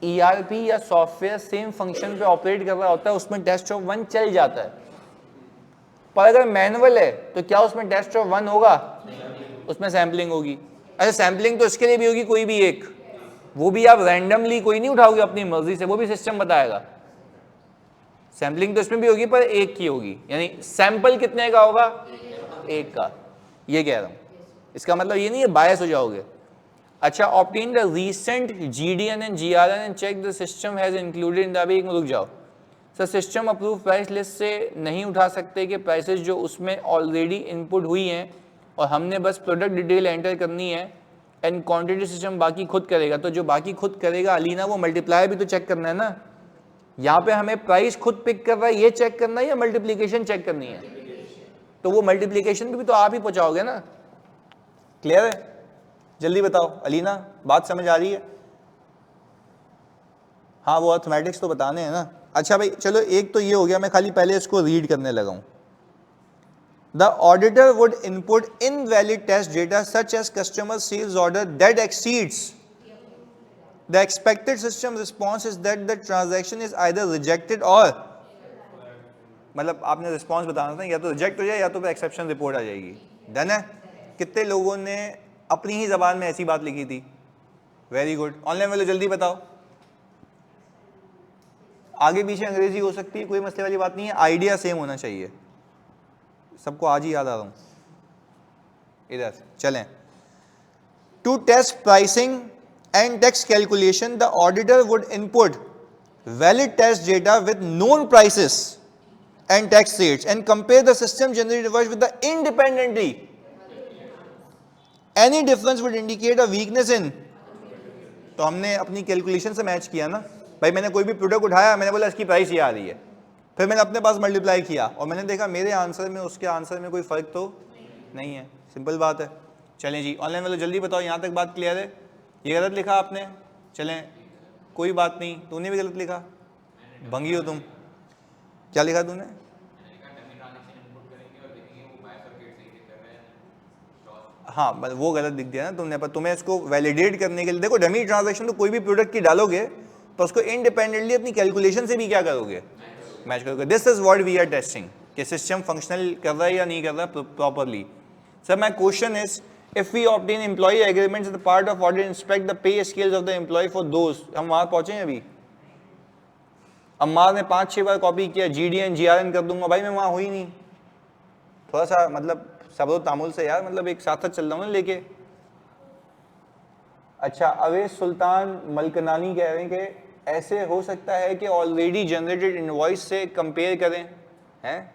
ERP या सॉफ्टवेयर सेम फंक्शन पे ऑपरेट कर रहा होता है, उसमें टेस्ट ऑफ 1 चल जाता है। पर अगर मैनुअल है तो क्या उसमें टेस्ट ऑफ 1 होगा? उसमें सैम्पलिंग होगी। अच्छा सैम्पलिंग तो इसके लिए भी होगी कोई भी एक, वो भी आप रैंडमली कोई नहीं उठाओगे अपनी मर्जी से, वो भी सिस्टम बताएगा। सैम्पलिंग तो इसमें भी होगी पर एक की होगी, यानी सैंपल कितने का होगा? एक का। ये कह रहा हूं, इसका मतलब ये नहीं है बायस हो जाओगे। अच्छा obtain the recent GDN and GRN and check the system has included in the. अभी एक रुक जाओ sir, system approve price list से नहीं उठा सकते कि प्राइसेस जो उसमें ऑलरेडी इनपुट हुई हैं और हमने बस प्रोडक्ट डिटेल एंटर करनी है एंड क्वांटिटी सिस्टम बाकी खुद करेगा। तो जो बाकी खुद करेगा अलीना, वो मल्टीप्लाई भी तो चेक करना है ना। यहाँ पे हमें प्राइस खुद पिक कर रहा है ये चेक करना है या मल्टीप्लीकेशन चेक करनी है? तो वो मल्टीप्लीकेशन भी तो आप ही पहुँचाओगे ना। क्लियर है? जल्दी बताओ अलीना, बात समझ आ रही है? हाँ वो अर्थमेटिक्स तो बताने हैं ना। अच्छा भाई चलो एक तो ये हो गया, मैं खाली पहले इसको रीड करने लगा हूं। The auditor would input invalid test data such as customer sales order that exceeds the expected system response is that the transaction is either rejected और, मतलब आपने रिस्पॉन्स बताना था, या तो रिजेक्ट हो जाए या तो फिर एक्सेप्शन रिपोर्ट आ जाएगी। डन है? कितने लोगों ने अपनी ही जबान में ऐसी बात लिखी थी? Very good. ऑनलाइन वाले जल्दी बताओ। आगे पीछे अंग्रेजी हो सकती है, कोई मसले वाली बात नहीं है, आइडिया सेम होना चाहिए। सबको आज ही याद आ रहा हूं। इधर चलें। To test pricing and tax calculation the auditor would input valid test data with known prices and tax rates and compare the system generated invoice with the independently. Any difference would indicate a weakness in. तो हमने अपनी calculation से match किया ना भाई। मैंने कोई भी प्रोडक्ट उठाया, मैंने बोला इसकी प्राइस ये आ रही है, फिर मैंने अपने पास मल्टीप्लाई किया और मैंने देखा मेरे आंसर में उसके आंसर में कोई फ़र्क तो नहीं है। सिंपल बात है। चलें जी ऑनलाइन वाले जल्दी बताओ, यहाँ तक बात क्लियर है? ये गलत लिखा आपने? चलें कोई बात नहीं, तूने भी गलत लिखा, भंगी हो तुम। क्या लिखा तूने? हाँ मतलब वो गलत दिख दिया ना तुमने, पर तुम्हें इसको वैलिडेट करने के लिए देखो, डमी ट्रांजैक्शन तो कोई भी प्रोडक्ट की डालोगे तो उसको इंडिपेंडेंटली अपनी कैलकुलेशन से भी क्या करोगे? मैच करोगे। This is what we are testing, कि सिस्टम फंक्शनल कर रहा है या नहीं कर रहा properly. Sir my question is if we obtain employ agreements the part of audit inspect the pay scales of the employ for those. हम वहां पहुंचे हैं अभी? अम्मार ने 5-6 बार कॉपी किया, GDN GRN कर दूंगा भाई, मैं वहां हुई नहीं। थोड़ा सा मतलब सब्र तामुल से यार, मतलब एक साथ चल रहा हूँ ना लेके। अच्छा अवेश सुल्तान मलकनानी कह रहे हैं कि ऐसे हो सकता है कि ऑलरेडी जनरेटेड इनवॉइस से कंपेयर करें हैं।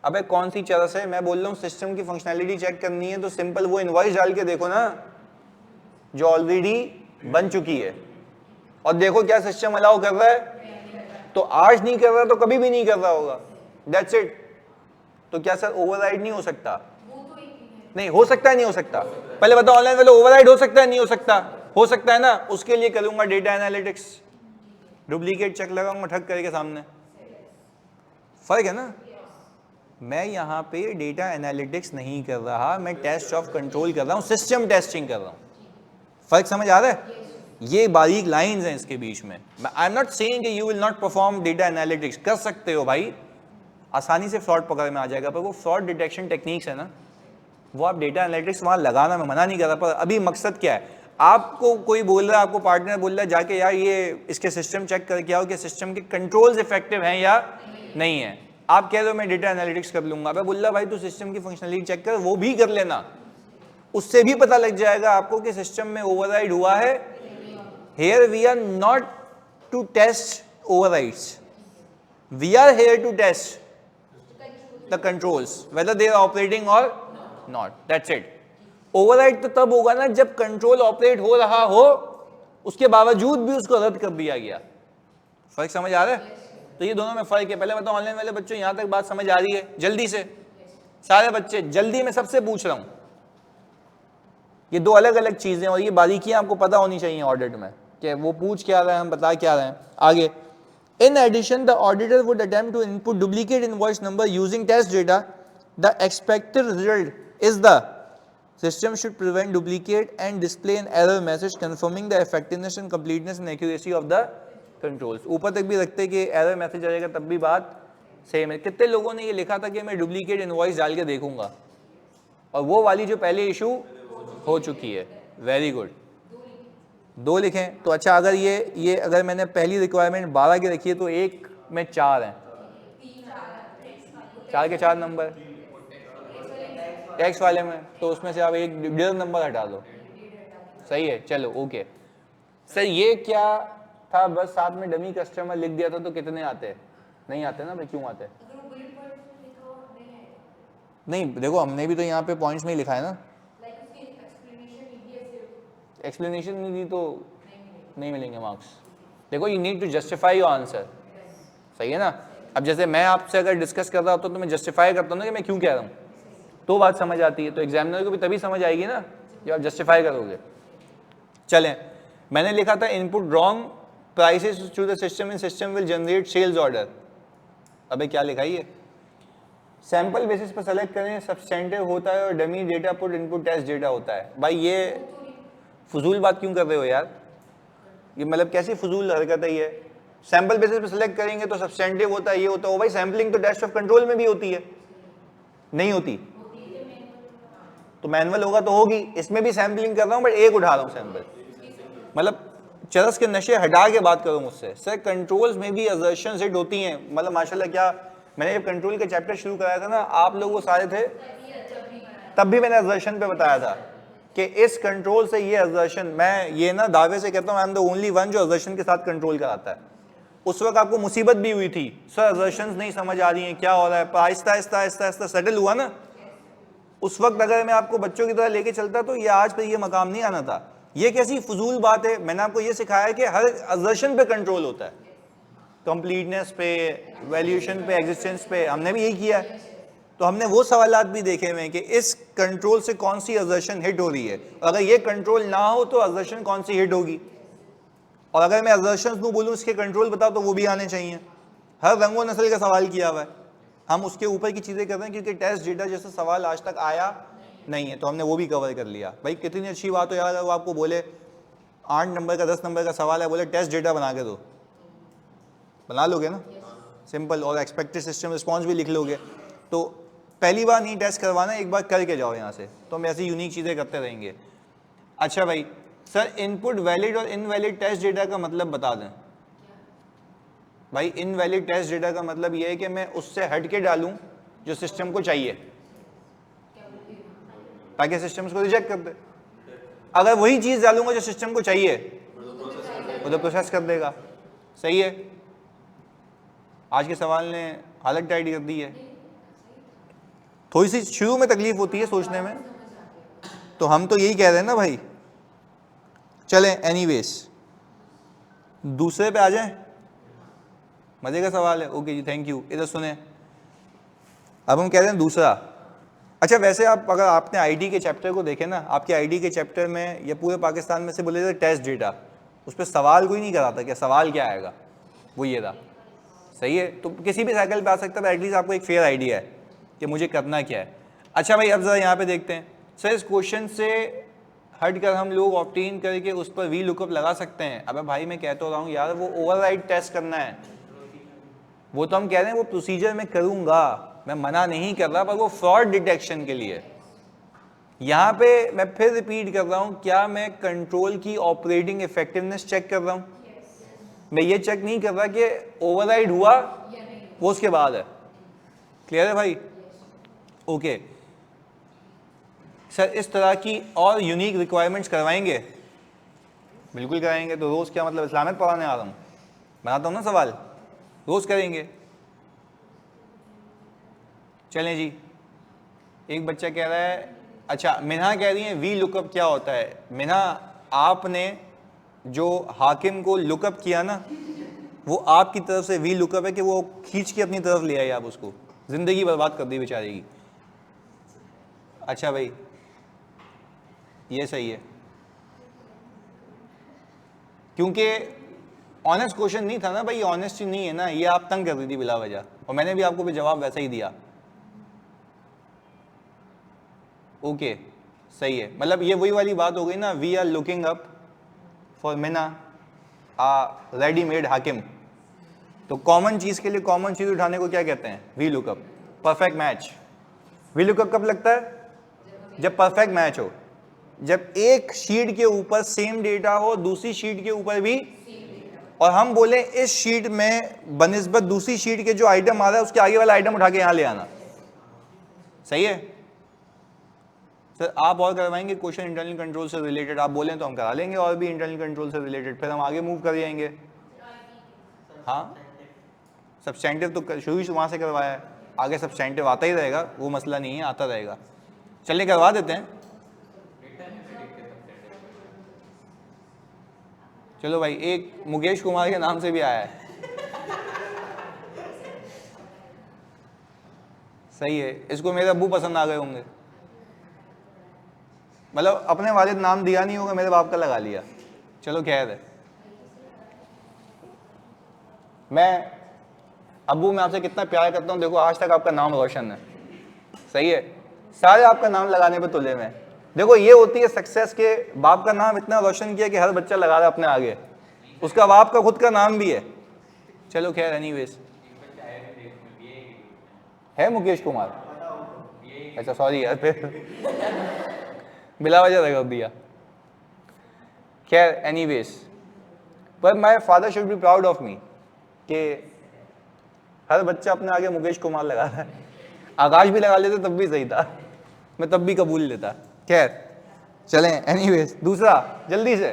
अबे कौन सी चरस है? मैं बोल रहा हूँ सिस्टम की फंक्शनैलिटी चेक करनी है तो सिंपल वो इनवॉइस डाल के देखो ना जो ऑलरेडी बन चुकी है, और देखो क्या सिस्टम अलाउ कर रहा है। तो आज नहीं कर रहा तो कभी भी नहीं कर रहा होगा, दैट्स इट। तो क्या सर ओवरराइड नहीं हो सकता? नहीं हो सकता है, नहीं हो सकता? पहले बताओ ऑनलाइन वाले, ओवरराइड हो सकता है नहीं हो सकता? हो सकता है ना, उसके लिए करूंगा डेटा एनालिटिक्स, डुप्लीकेट चेक लगाऊंगा ठग करके सामने। फर्क है ना? मैं यहाँ पे डेटा एनालिटिक्स नहीं कर रहा, मैं टेस्ट ऑफ कंट्रोल कर रहा हूँ, सिस्टम टेस्टिंग कर रहा हूँ। फर्क समझ आ रहा है? ये बारीक लाइंस हैं इसके बीच में। आई एम नॉट सेइंग कि you will not perform data analytics, कर सकते हो भाई, आसानी से फ्रॉड पकड़ में आ जाएगा, पर वो फ्रॉड डिटेक्शन टेक्निक्स है ना, वो आप डेटा एनालिटिक्स वहाँ लगाना, मैं मना नहीं कर रहा, पर अभी मकसद क्या है? आपको कोई बोल रहा है, आपको पार्टनर बोल रहा है जाके यार ये इसके सिस्टम चेक करके आओ कि सिस्टम के कंट्रोल्स इफेक्टिव हैं या नहीं है। आप कह रहे हो मैं डेटा एनालिटिक्स कर लूंगा, मैं बोल रहा भाई तू सिस्टम की फंक्शनलिटी चेक कर, वो भी कर लेना, उससे भी पता लग जाएगा आपको कि सिस्टम में ओवरराइड हुआ है। Here we are not to test overrides, we are here to test the controls whether they are operating और नॉट, दैट्स इट। ओवरराइड तो तब होगा ना जब कंट्रोल ऑपरेट हो रहा हो, उसके बावजूद भी उसको रद्द कर दिया गया। फर्क समझ आ रहा है? तो ये दोनों में फर्क है। पहले बताओ ऑनलाइन वाले बच्चों, यहां तक बात समझ आ रही है? जल्दी से सारे बच्चे, जल्दी में सबसे पूछ रहा हूं, ये दो अलग अलग चीजें और ये बारीकियां आपको पता होनी चाहिए ऑडिट में कि वो पूछ क्या रहे हैं, हम बता क्या रहे हैं। आगे, in addition the auditor would attempt to input duplicate invoice number using test data, the expected result is the system should prevent duplicate and display an error message confirming the effectiveness and completeness and accuracy of the controls। ऊपर तक भी रखते कि error message आ जाएगा तब भी बात same है। कितने लोगों ने ये लिखा था कि मैं डुप्लीकेट इनवॉइस डाल के देखूंगा, और वो वाली जो पहले इशू हो चुकी है? वेरी गुड, 2 लिखें तो अच्छा। अगर ये अगर मैंने पहली रिक्वायरमेंट 12 की रखी है तो एक में 4 हैं, 4 के 4 नंबर टैक्स वाले में, तो उसमें से आप एक 1.5 नंबर हटा दो। सही है, चलो ओके। सर ये क्या था? बस साथ में डमी कस्टमर लिख दिया था तो कितने आते? नहीं आते ना भाई, क्यों आते? नहीं देखो, हमने भी तो यहाँ पे पॉइंट्स में ही लिखा है ना। एक्सप्लेनेशन नहीं दी तो नहीं मिलेंगे मार्क्स। देखो, you need to justify your answer. सही है ना? अब जैसे मैं आपसे अगर डिस्कस कर रहा होता तो मैं जस्टिफाई करता हूँ ना कि मैं क्यों कह रहा हूँ, तो बात समझ आती है। तो एग्जामिनर को भी तभी समझ आएगी ना जब आप जस्टिफाई करोगे। चलें, मैंने लिखा था input wrong prices to the system in system will generate sales order. अबे क्या लिखा है ये? सैंपल बेसिस पर सेलेक्ट करें, सब्सटेंटिव होता है और dummy data put input test data होता है। भाई ये फजूल बात क्यों कर रहे हो यार? ये मतलब कैसी फजूल हरकत है ये? सैंपल बेसिस पर सेलेक्ट करेंगे तो सब्सटेंटिव होता है, ये होता है। भाई सैम्पलिंग तो टेस्ट ऑफ कंट्रोल में भी होती है, नहीं होती? तो मैनुअल होगा तो होगी। इसमें भी सैम्पलिंग कर रहा हूं बट एक उठा रहा हूं सैंपल। मतलब चरस के नशे हटा के बात करो मुझसे। सर कंट्रोल्स में भी असर्शंस हिट होती हैं। मतलब माशाल्लाह, क्या मैंने जब कंट्रोल का चैप्टर शुरू कराया था ना, आप लोग वो सारे थे, तब भी मैंने असर्शन पे बताया था कि इस कंट्रोल से ये असर्शन, मैं ये ना दावे से कहता हूँ, I am the only one जो असर्शन के साथ कंट्रोल कराता है। उस वक्त आपको मुसीबत भी हुई थी, सर असर्शंस नहीं समझ आ रही हैं, क्या हो रहा है। आहिस्ता आहिस्ता आहिस्ता आहिस्ता सेटल हुआ ना। उस वक्त अगर मैं आपको बच्चों की तरह लेके चलता तो ये आज पे ये मकाम नहीं आना था। ये कैसी फजूल बात है? मैंने आपको ये सिखाया कि हर असर्शन पे कंट्रोल होता है, कंप्लीटनेस पे, वैल्यूएशन पे, एग्जिस्टेंस पे। हमने भी यही किया है। तो हमने वो सवालात भी देखे हुए हैं कि इस कंट्रोल से कौन सी असर्शन हिट हो रही है, अगर ये कंट्रोल ना हो तो असर्शन कौन सी हिट होगी। और अगर मैं असर्शंस को बोलूँ इसके कंट्रोल बताओ तो वो भी आने चाहिए। हर रंगो नस्ल का सवाल किया हुआ है, हम उसके ऊपर की चीज़ें कर रहे हैं क्योंकि टेस्ट डेटा जैसा सवाल आज तक आया नहीं है, तो हमने वो भी कवर कर लिया। भाई कितनी अच्छी बात हो यार, अगर वो आपको बोले 8 नंबर का 10 नंबर का सवाल है, बोले टेस्ट डेटा बना के दो, बना लोगे ना? सिंपल। और एक्सपेक्टेड सिस्टम रिस्पॉन्स भी लिख लोगे। तो पहली बार नहीं टेस्ट करवाना, एक बार करके जाओ यहाँ से, तो हम ऐसी यूनिक चीज़ें करते रहेंगे। अच्छा भाई, सर इनपुट वैलिड और इनवैलिड टेस्ट डेटा का मतलब बता दें। भाई इनवैलिड टेस्ट डेटा का मतलब ये है कि मैं उससे हट के डालूं जो सिस्टम को चाहिए, ताकि सिस्टम उसको रिजेक्ट कर दे। अगर वही चीज़ डालूंगा जो सिस्टम को चाहिए, वो तो प्रोसेस कर देगा। सही है? आज के सवाल ने हालत टाइट कर दी है। थोड़ी सी शुरू में तकलीफ होती है सोचने में, तो हम तो यही कह रहे हैं ना भाई। चलें एनीवेज, दूसरे पे आ जाएं। मजे का सवाल है, ओके जी, थैंक यू। इधर सुने, अब हम कह रहे हैं दूसरा। अच्छा वैसे आप अगर आपने आईडी के चैप्टर को देखे ना, आपके आईडी के चैप्टर में या पूरे पाकिस्तान में से बोले थे टेस्ट डेटा, उस पर सवाल कोई नहीं कराता कि सवाल क्या आएगा, वो ये था। सही है? तो किसी भी साइकिल पे आ सकता है, एटलीस्ट आपको एक फेयर आइडिया है कि मुझे करना क्या है। अच्छा भाई, अब ज़रा यहाँ पे देखते हैं। सर इस क्वेश्चन से हट कर हम लोग ऑप्टेन करके उस पर वी लुकअप लगा सकते हैं। अबे भाई मैं कह तो रहा हूँ यार, वो ओवरराइड टेस्ट करना है, वो तो हम कह रहे हैं वो प्रोसीजर में करूँगा, मैं मना नहीं कर रहा, पर वो फ्रॉड डिटेक्शन के लिए। यहाँ पे मैं फिर रिपीट कर रहा हूँ, क्या मैं कंट्रोल की ऑपरेटिंग इफेक्टिवनेस चेक कर रहा हूँ? मैं ये चेक नहीं कर रहा कि ओवरराइड हुआ, वो उसके बाद है। क्लियर है भाई? ओके सर, इस तरह की और यूनिक रिक्वायरमेंट्स करवाएंगे? बिल्कुल कराएंगे। तो रोज़ क्या मतलब इस्लामियत पढ़ाने आ रहा हूँ? बनाता हूँ ना सवाल, रोज़ करेंगे। चलें जी, एक बच्चा कह रहा है, अच्छा मिन्हा कह रही है वी लुकअप क्या होता है। मिन्हा, आपने जो हाकिम को लुकअप किया ना, वो आपकी तरफ से वी लुकअप है कि वो खींच के अपनी तरफ ले आए आप उसको, जिंदगी बर्बाद कर दी बेचारे की। अच्छा भाई, ये सही है, क्योंकि ऑनेस्ट क्वेश्चन नहीं था ना भाई, ऑनेस्टी नहीं है ना, ये आप तंग कर रही थी बिला वजह, और मैंने भी आपको भी जवाब वैसा ही दिया। ओके सही है, मतलब ये वही वाली बात हो गई ना, we are looking up for मिना आ रेडीमेड हाकिम। तो कॉमन चीज के लिए कॉमन चीज उठाने को क्या कहते हैं, V lookup. Perfect match, V lookup कब लगता है, जब परफेक्ट मैच हो, जब एक शीट के ऊपर सेम डेटा हो, दूसरी शीट के ऊपर भी, और हम बोले इस शीट में बनिस्बत दूसरी शीट के जो आइटम आ रहा है उसके आगे वाला आइटम उठा के यहां ले आना। सही है सर, आप और करवाएंगे क्वेश्चन इंटरनल कंट्रोल से रिलेटेड, आप बोलें तो हम करा लेंगे और भी इंटरनल कंट्रोल से रिलेटेड, फिर हम आगे मूव कर जाएंगे। हाँ सब्सटेंटिव तो शुरू से वहाँ से करवाया है, आगे सब्सटेंटिव आता ही रहेगा, वो मसला नहीं है, आता रहेगा। चलिए करवा देते हैं। चलो भाई, एक मुकेश कुमार के नाम से भी आया है, सही है, इसको मेरे अब्बू पसंद आ गए होंगे, मतलब अपने वालिद नाम दिया नहीं होगा, मेरे बाप का लगा लिया। चलो खैर है, मैं अब्बू मैं आपसे कितना प्यार करता हूँ, देखो आज तक आपका नाम रोशन है, सही है, सारे आपका नाम लगाने पे तुले में। देखो ये होती है सक्सेस के, बाप का नाम इतना रोशन किया कि हर बच्चा लगा रहा है अपने आगे, उसका बाप का खुद का नाम भी है। चलो खैर एनीवेज, है मुकेश कुमार, अच्छा सॉरी यार, फिर बिला वजह रख दिया। खैर एनीवेज, पर my father should be proud of me कि हर बच्चा अपने आगे मुकेश कुमार लगा रहा है। आकाश भी लगा लेते तब भी सही था, मैं तब भी कबूल लेता। खैर चलें एनीवेज, दूसरा जल्दी से,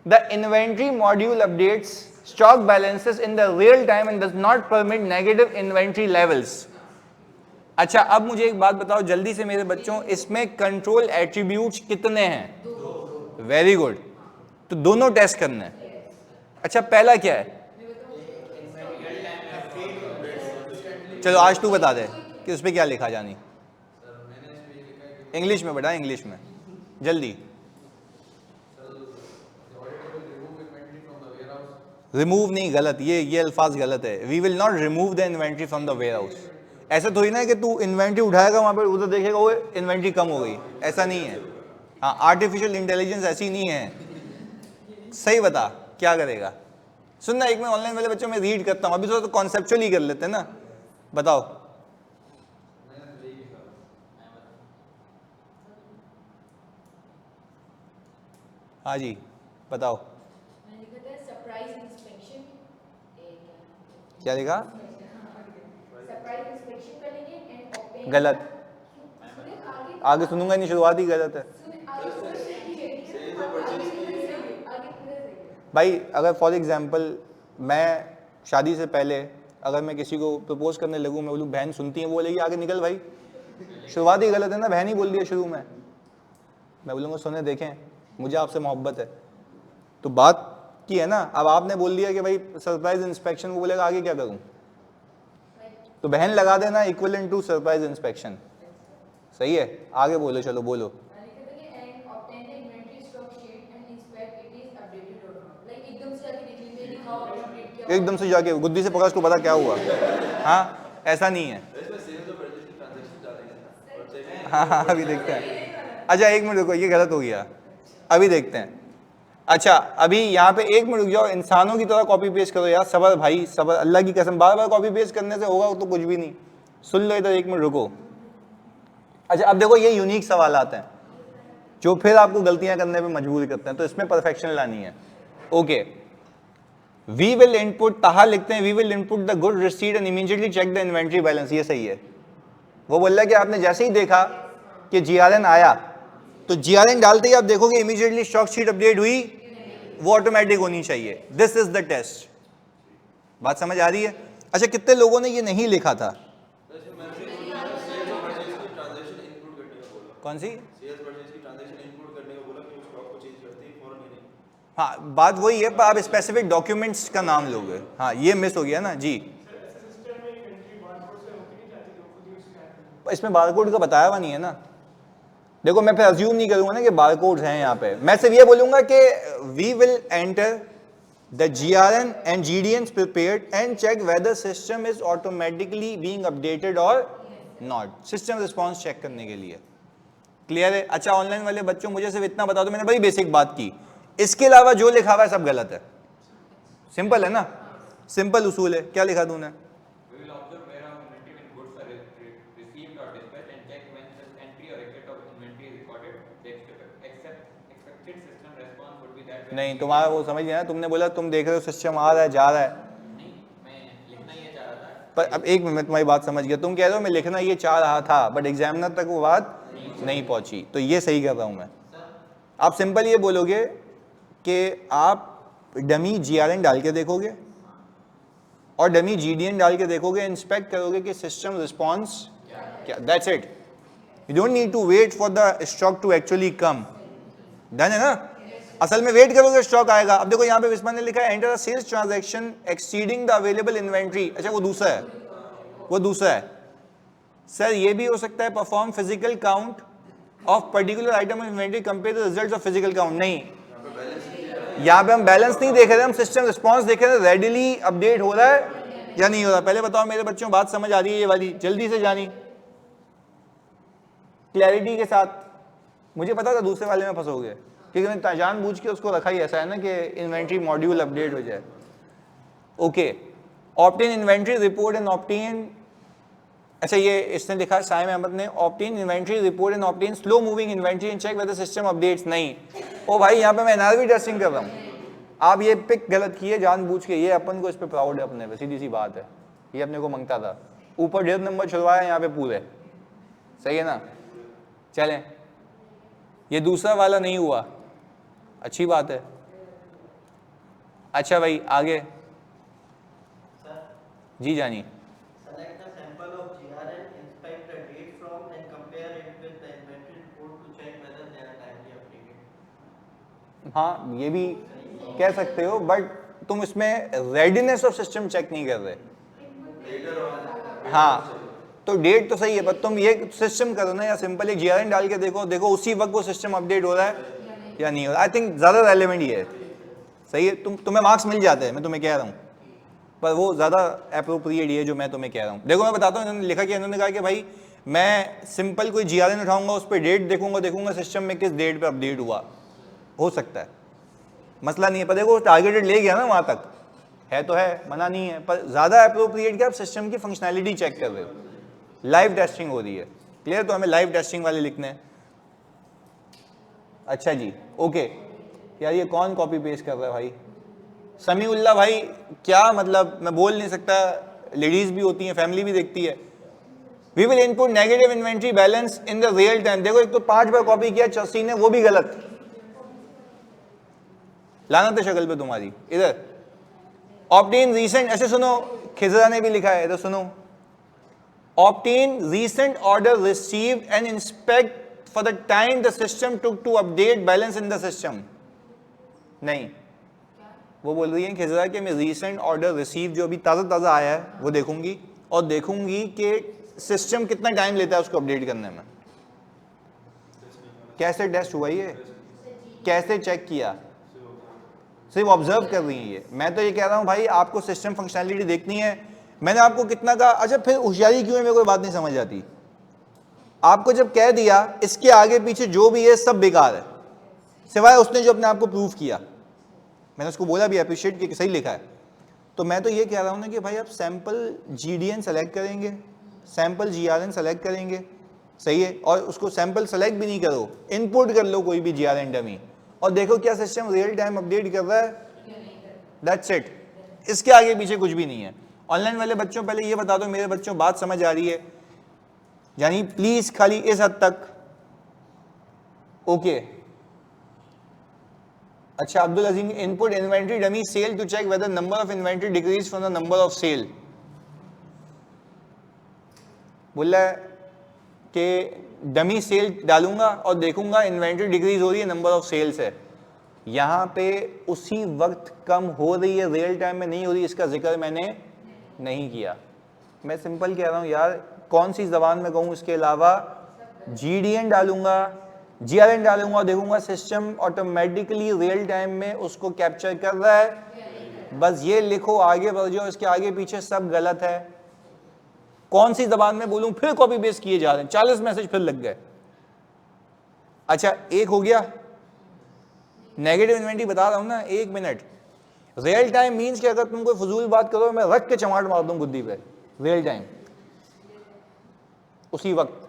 the inventory module updates stock balances in the real time and does not permit negative inventory levels. अच्छा अब मुझे एक बात बताओ जल्दी से मेरे बच्चों, इसमें कंट्रोल एट्रीब्यूट्स कितने हैं? वेरी गुड, तो दोनों टेस्ट करने हैं। अच्छा पहला क्या है, चलो आज तू बता दे कि उस पर क्या लिखा जानी, इंग्लिश में बेटा, इंग्लिश में जल्दी। रिमूव नहीं, गलत, ये अल्फाज गलत है। We will not remove the inventory from the warehouse. ऐसा थोड़ी ना है कि तू इन्वेंट्री उठाएगा वहां पर उधर देखेगा वो इन्वेंट्री कम हो गई, ऐसा नहीं है। हाँ आर्टिफिशियल इंटेलिजेंस ऐसी नहीं है। सही बता क्या करेगा, सुनना, एक मैं ऑनलाइन वाले बच्चों में रीड करता हूँ, अभी थोड़ा तो कॉन्सेप्चुअली कर लेते हैं ना, बताओ। हाँ जी बताओ, क्या लिखा? गलत, आगे सुनूंगा नहीं, शुरुआत ही गलत है भाई। अगर फॉर एग्जांपल मैं शादी से पहले अगर मैं किसी को प्रपोज करने लगूं, मैं बोलूँ बहन सुनती है, वो बोलेगी आगे निकल भाई, शुरुआत ही गलत है ना, बहन ही बोल दिया शुरू में, मैं बोलूँगा सुने देखें मुझे आपसे मोहब्बत है, तो बात की है ना। अब आपने बोल दिया कि भाई सरप्राइज इंस्पेक्शन, वो बोलेगा आगे क्या करूं, तो बहन लगा देना इक्विवेलेंट टू सरप्राइज इंस्पेक्शन। सही है, आगे बोलो, चलो बोलो। एकदम से जाके गुद्दी से पकड़ उसको पता क्या हुआ, हाँ ऐसा नहीं है। हाँ हाँ अभी देखते हैं, अच्छा एक मिनट रुको, ये गलत हो गया, अभी देखते हैं। अच्छा अभी यहाँ पे एक मिनट रुक जाओ, इंसानों की तरह कॉपी पेस्ट करो यार, सबर भाई सबर, अल्लाह की कसम, बार बार कॉपी पेस्ट करने से होगा तो कुछ भी नहीं। सुन लो इधर, एक मिनट रुको। अच्छा अब देखो ये यूनिक सवाल आते हैं जो फिर आपको गलतियां करने पे मजबूर करते हैं, तो इसमें परफेक्शन लानी है। Okay, we will input, Taha लिखते हैं we will input the good receipt and immediately check the inventory balance, ये सही है। वो बोल रहा है कि आपने जैसे ही देखा कि जीआरएन आया तो जीआरएन डालते ही आप देखोगे इमीडिएटली स्टॉक शीट अपडेट हुई, वो ऑटोमेटिक होनी चाहिए। दिस इज द टेस्ट, बात समझ आ रही है? अच्छा कितने लोगों ने ये नहीं लिखा था? कौन सी? सेल्स परचेज की ट्रांजैक्शन इनपुट करने को बोला कि वो स्टॉक को चेंज करते ही फौरन ही नहीं। हाँ बात वही है, पर आप स्पेसिफिक डॉक्यूमेंट्स का नाम लोगे। हाँ ये मिस हो गया ना जी। इसमें बारकोड का बताया हुआ नहीं है ना। देखो मैं फिर अज्यूम नहीं करूंगा ना कि बारकोड्स हैं यहाँ पे, मैं सिर्फ ये बोलूंगा कि we will enter the GRN and GDNs prepared and check whether system is automatically being updated or not, system response check करने के लिए। क्लियर है? अच्छा ऑनलाइन वाले बच्चों मुझे सिर्फ इतना बता दो, मैंने बड़ी बेसिक बात की, इसके अलावा जो लिखा हुआ है सब गलत है। सिंपल है ना, सिंपल उसूल है। क्या लिखा तूने? नहीं तुम्हारा वो समझ गया ना, तुमने बोला तुम देख रहे हो सिस्टम आ रहा है जा रहा है, पर अब एक मिनट तुम्हारी बात समझ गया, तुम कह रहे हो मैं लिखना ये चाह रहा था बट एग्जामिनर तक वो बात नहीं पहुंची, तो ये सही कर रहा हूं मैं। आप सिंपल ये बोलोगे कि आप डमी GRN डाल के देखोगे और डमी GDN डाल के देखोगे, इंस्पेक्ट करोगे कि सिस्टम रिस्पॉन्स क्या, that's it. You don't need to wait for the stock to actually come. Done है ना? असल में वेट करोगे स्टॉक आएगा। अब देखो यहाँ पे विस्मान ने लिखा है enter a sales transaction exceeding the available inventory. अच्छा वो दूसरा है, वो दूसरा है सर। ये भी हो सकता है perform physical count of particular item of inventory compare the results of physical count. नहीं, यहाँ पे हम बैलेंस नहीं देख रहे, हम सिस्टम रिस्पॉन्स देख रहे हैं, रेडिली अपडेट हो रहा है या नहीं हो रहा। पहले बताओ मेरे बच्चों, बात समझ आ रही है ये वाली? जल्दी से जानी क्लैरिटी के साथ। मुझे पता था दूसरे वाले में फंसोगे क्योंकि मैंने जानबूझ के उसको रखा ही ऐसा है ना कि इन्वेंट्री मॉड्यूल अपडेट हो जाए। Okay, obtain inventory report and obtain, अच्छा ये इसने लिखा साइम अहमद ने, obtain inventory report and obtain slow moving inventory and check whether system updates. नहीं ओ भाई, यहाँ पे मैं NRV टेस्टिंग कर रहा हूँ, आप ये पिक गलत किए जानबूझ के। ये अपन को इस पे प्राउड है अपने पे, सीधी सी बात है। ये अपने को मंगता था, ऊपर 1.5 नंबर छुड़वाया, यहाँ पे पूरे सही है ना। चलें, ये दूसरा वाला नहीं हुआ, अच्छी बात है। अच्छा भाई आगे जी जानी। Select a sample of GRN, inspect the date from and compare it with the inventory report to check whether they are timely updated. हाँ ये भी कह सकते हो, बट तुम इसमें रेडीनेस ऑफ सिस्टम चेक नहीं कर रहे। हाँ तो डेट तो सही है, पर तुम ये सिस्टम करो ना, या सिंपल एक GRN डाल के देखो, देखो उसी वक्त वो सिस्टम अपडेट हो रहा है या नहीं हो रहा। आई थिंक ज़्यादा रेलेवेंट ये है। सही है, तुम्हें मार्क्स मिल जाते हैं, मैं तुम्हें कह रहा हूँ, पर वो ज़्यादा अप्रोप्रिएट है जो मैं तुम्हें कह रहा हूँ। देखो मैं बताता हूँ, इन्होंने लिखा कि इन्होंने कहा कि भाई मैं सिंपल कोई GRN उठाऊंगा, उस पर डेट देखूंगा सिस्टम में किस डेट पे अपडेट हुआ, हो सकता है, मसला नहीं है। पर देखो टारगेटेड ले गया ना वहाँ तक, है तो है, मना नहीं है, पर ज़्यादा अप्रोप्रिएट क्या आप सिस्टम की फंक्शनैलिटी चेक कर रहे हो, लाइव टेस्टिंग हो रही है। क्लियर? तो हमें लाइव टेस्टिंग वाले लिखने हैं। अच्छा जी ओके, यार ये कौन कॉपी पेस्ट कर रहा है भाई? समीउल्लाह भाई, क्या मतलब, मैं बोल नहीं सकता, लेडीज भी होती हैं, फैमिली भी देखती है। We will input negative inventory balance in the real time. देखो एक तो 5 बार कॉपी किया चस्सी ने, वो भी गलत, लानत है शक्ल पे तुम्हारी। इधर ऑब्टेन रीसेंट, ऐसे सुनो, खिजरा ने भी लिखा है, इधर सुनो, obtain recent order received and inspect for the time the system took to update balance in the system. नहीं, वो बोल रही है खिजरा कि मैं रीसेंट ऑर्डर रिसीव जो अभी ताज़ा आया है वो देखूंगी, और देखूंगी कि सिस्टम कितना टाइम लेता है उसको अपडेट करने में। कैसे टेस्ट हुआ ये, कैसे चेक किया, सिर्फ ऑब्जर्व कर रही है ये। मैं तो ये कह रहा हूँ भाई आपको सिस्टम फंक्शनैलिटी देखनी है। मैंने आपको कितना कहा, अच्छा फिर होशियारी क्यों है, मेरे को बात नहीं समझ आती। आपको जब कह दिया इसके आगे पीछे जो भी है सब बेकार है, सिवाय उसने जो अपने आप को प्रूव किया। मैंने उसको बोला भी अप्रिशिएट कि सही लिखा है। तो मैं तो ये कह रहा हूँ ना कि भाई आप सैम्पल GDN सेलेक्ट करेंगे, सैम्पल GRN सेलेक्ट करेंगे, सही है, और उसको सैम्पल सेलेक्ट भी नहीं करो, इनपुट कर लो कोई भी GRN डमी, और देखो क्या सिस्टम रियल टाइम अपडेट कर रहा है, दैट्स इट। इसके आगे पीछे कुछ भी नहीं है। ऑनलाइन वाले बच्चों पहले ये बता दो मेरे बच्चों, बात समझ आ रही है? यानी प्लीज खाली इस हद तक ओके। अच्छा Abdul Azim, input inventory dummy sale to check whether number of inventory decrease from the number of sale. बोल रहा है कि डमी सेल डालूंगा और देखूंगा इन्वेंट्री डिक्रीज हो रही है, नंबर ऑफ सेल्स है, यहाँ पे उसी वक्त कम हो रही है, रियल टाइम में नहीं हो रही, इसका जिक्र मैंने नहीं किया। मैं सिंपल कह रहा हूँ यार, कौन सी जबान में कहूँ इसके अलावा, GDN डालूंगा, GRN डालूंगा और देखूंगा सिस्टम ऑटोमेटिकली रियल टाइम में उसको कैप्चर कर रहा है। बस ये लिखो, आगे बढ़ जाओ, इसके आगे पीछे सब गलत है। कौन सी जबान में बोलूं, फिर कॉपी पेस्ट किए जा रहे हैं, 40 मैसेज फिर लग गए। अच्छा, एक हो गया नेगेटिव इन्वेंटरी, बता रहा हूं ना, 1 मिनट। रियल टाइम मींस कि अगर तुम कोई फजूल बात करो, मैं रख के चमाट मार दूं बुद्धि पे, रियल टाइम, उसी वक्त।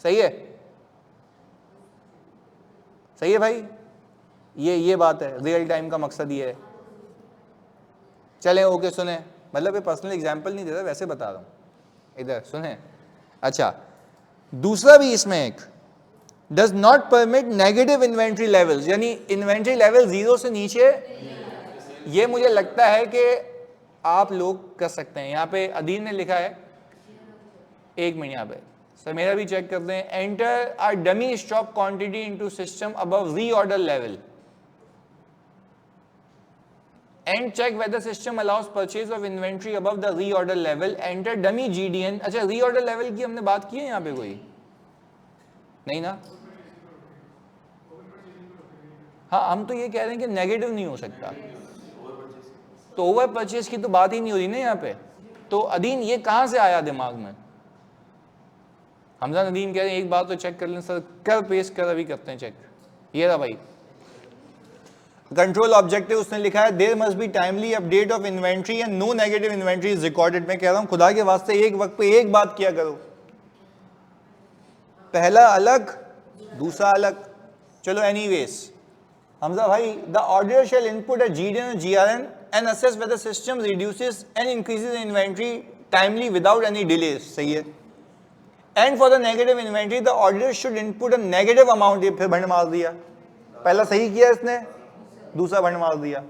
सही है, सही है भाई, ये बात है, रियल टाइम का मकसद ये है। चले ओके, सुने, मतलब ये पर्सनल एग्जांपल नहीं दे रहा, वैसे बता रहा हूं, इधर सुने। अच्छा, दूसरा भी इसमें एक, does not permit negative inventory levels, यानी इन्वेंट्री लेवल 0 से नीचे, ये मुझे लगता है कि आप लोग कर सकते हैं। यहाँ पे अदीन ने लिखा है, 1 मिनट यहाँ पे सर मेरा भी चेक करते हैं, enter our dummy stock quantity into system above reorder level and check whether system allows purchase of inventory above the reorder level, enter dummy GDN। अच्छा, reorder level की हमने बात की है यहाँ पे कोई नहीं ना? हाँ, हम तो ये कह रहे हैं कि नेगेटिव नहीं हो सकता, तो ओवर परचेज की तो बात ही नहीं हो रही ना यहाँ पे। तो अदीन ये कहाँ से आया दिमाग में? हमजा नदीम कह रहे हैं एक बात तो चेक कर लें सर, कर पेश कर, अभी करते हैं चेक। ये रहा भाई, कंट्रोल ऑब्जेक्टिव उसने लिखा है, there must be timely update of inventory and no negative inventory is recorded. मैं कह रहा हूं खुदा के वास्ते एक वक्त पे एक बात किया करो, पहला अलग दूसरा अलग। चलो एनीवेज, हमजा भाई, the order shall input a GDN और GRN and assess whether system reduces and increases inventory timely without any delay. सही है। And for the negative inventory the order should input a negative amount. ये फिर भंड मार दिया, पहला सही किया इसने, दूसरा भंड मार दिया।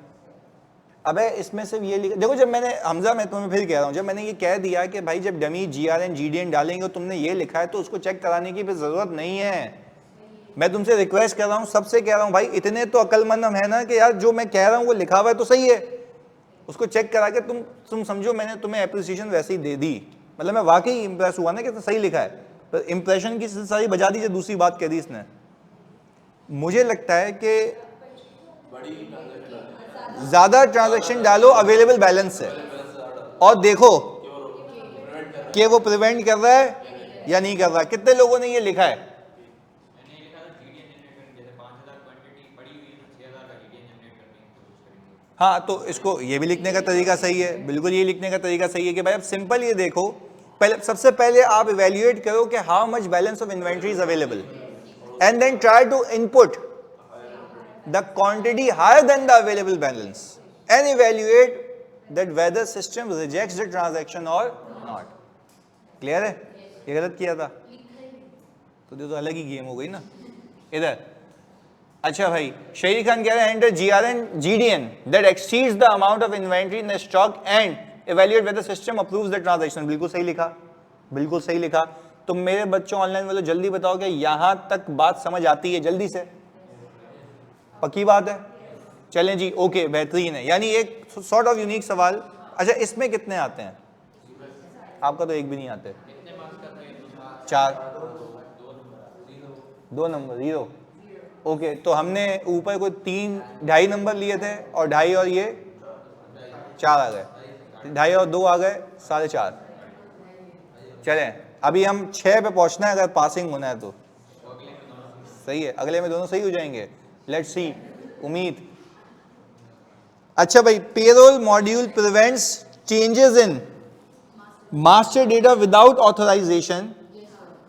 अबे इसमें सिर्फ ये लिखा, देखो जब मैंने, हमजा मैं तुम्हें फिर कह रहा हूँ, जब मैंने ये कह दिया कि भाई जब डमी GRN GDN डालेंगे और तुमने ये लिखा है तो उसको चेक कराने की भी जरूरत नहीं है। मैं तुमसे रिक्वेस्ट कर रहा हूँ, सबसे कह रहा हूँ भाई, इतने तो अक्लमंद हम है ना कि यार जो मैं कह रहा हूँ वो लिखा हुआ है तो सही है, उसको चेक करा के तुम समझो मैंने तुम्हें एप्रिसिएशन वैसे ही दे दी। मतलब मैं वाकई इंप्रेस हुआ ना कि तो सही लिखा है, तो इंप्रेशन की सारी बजा दी, दूसरी बात कह दी इसने। मुझे लगता है कि ज्यादा ट्रांजैक्शन डालो अवेलेबल बैलेंस से और देखो कि वो प्रिवेंट कर रहा है या नहीं कर रहा। कितने लोगों ने ये लिखा है? हाँ, तो इसको ये भी लिखने का तरीका सही है, बिल्कुल ये लिखने का तरीका सही है कि भाई अब सिंपल ये देखो, पहले सबसे पहले आप इवेल्युएट करो कि how much balance of inventory is available and then try to input the quantity higher than the available balance and evaluate that whether system rejects the transaction or not। Clear है? ये गलत किया था तो अलग ही game हो गई ना इधर। अच्छा भाई, शहीद खान कह रहे हैं enter GRN GDN that exceeds the amount of inventory in the stock and evaluate whether system approves the transaction। बिल्कुल सही लिखा, बिल्कुल सही लिखा। तुम मेरे बच्चों ऑनलाइन वालों जल्दी बताओ कि यहां तक बात समझ आती है? जल्दी से, पक्की बात है? चलें जी, ओके, बेहतरीन है। यानी एक सॉर्ट ऑफ यूनिक सवाल। अच्छा, इसमें कितने आते हैं? आपका तो एक भी नहीं आते। 4, 2 नंबर 0। ओके, तो हमने ऊपर कोई 3 2.5 नंबर लिए थे और 2.5 और ये 4 आ गए, 2.5 और 2 आ गए 4.5। चलें, अभी हम 6 पे पहुंचना है अगर पासिंग होना है तो। सही है, अगले में दोनों सही हो जाएंगे। लेट्स सी, उम्मीद। अच्छा भाई, payroll module prevents changes in master data without authorisation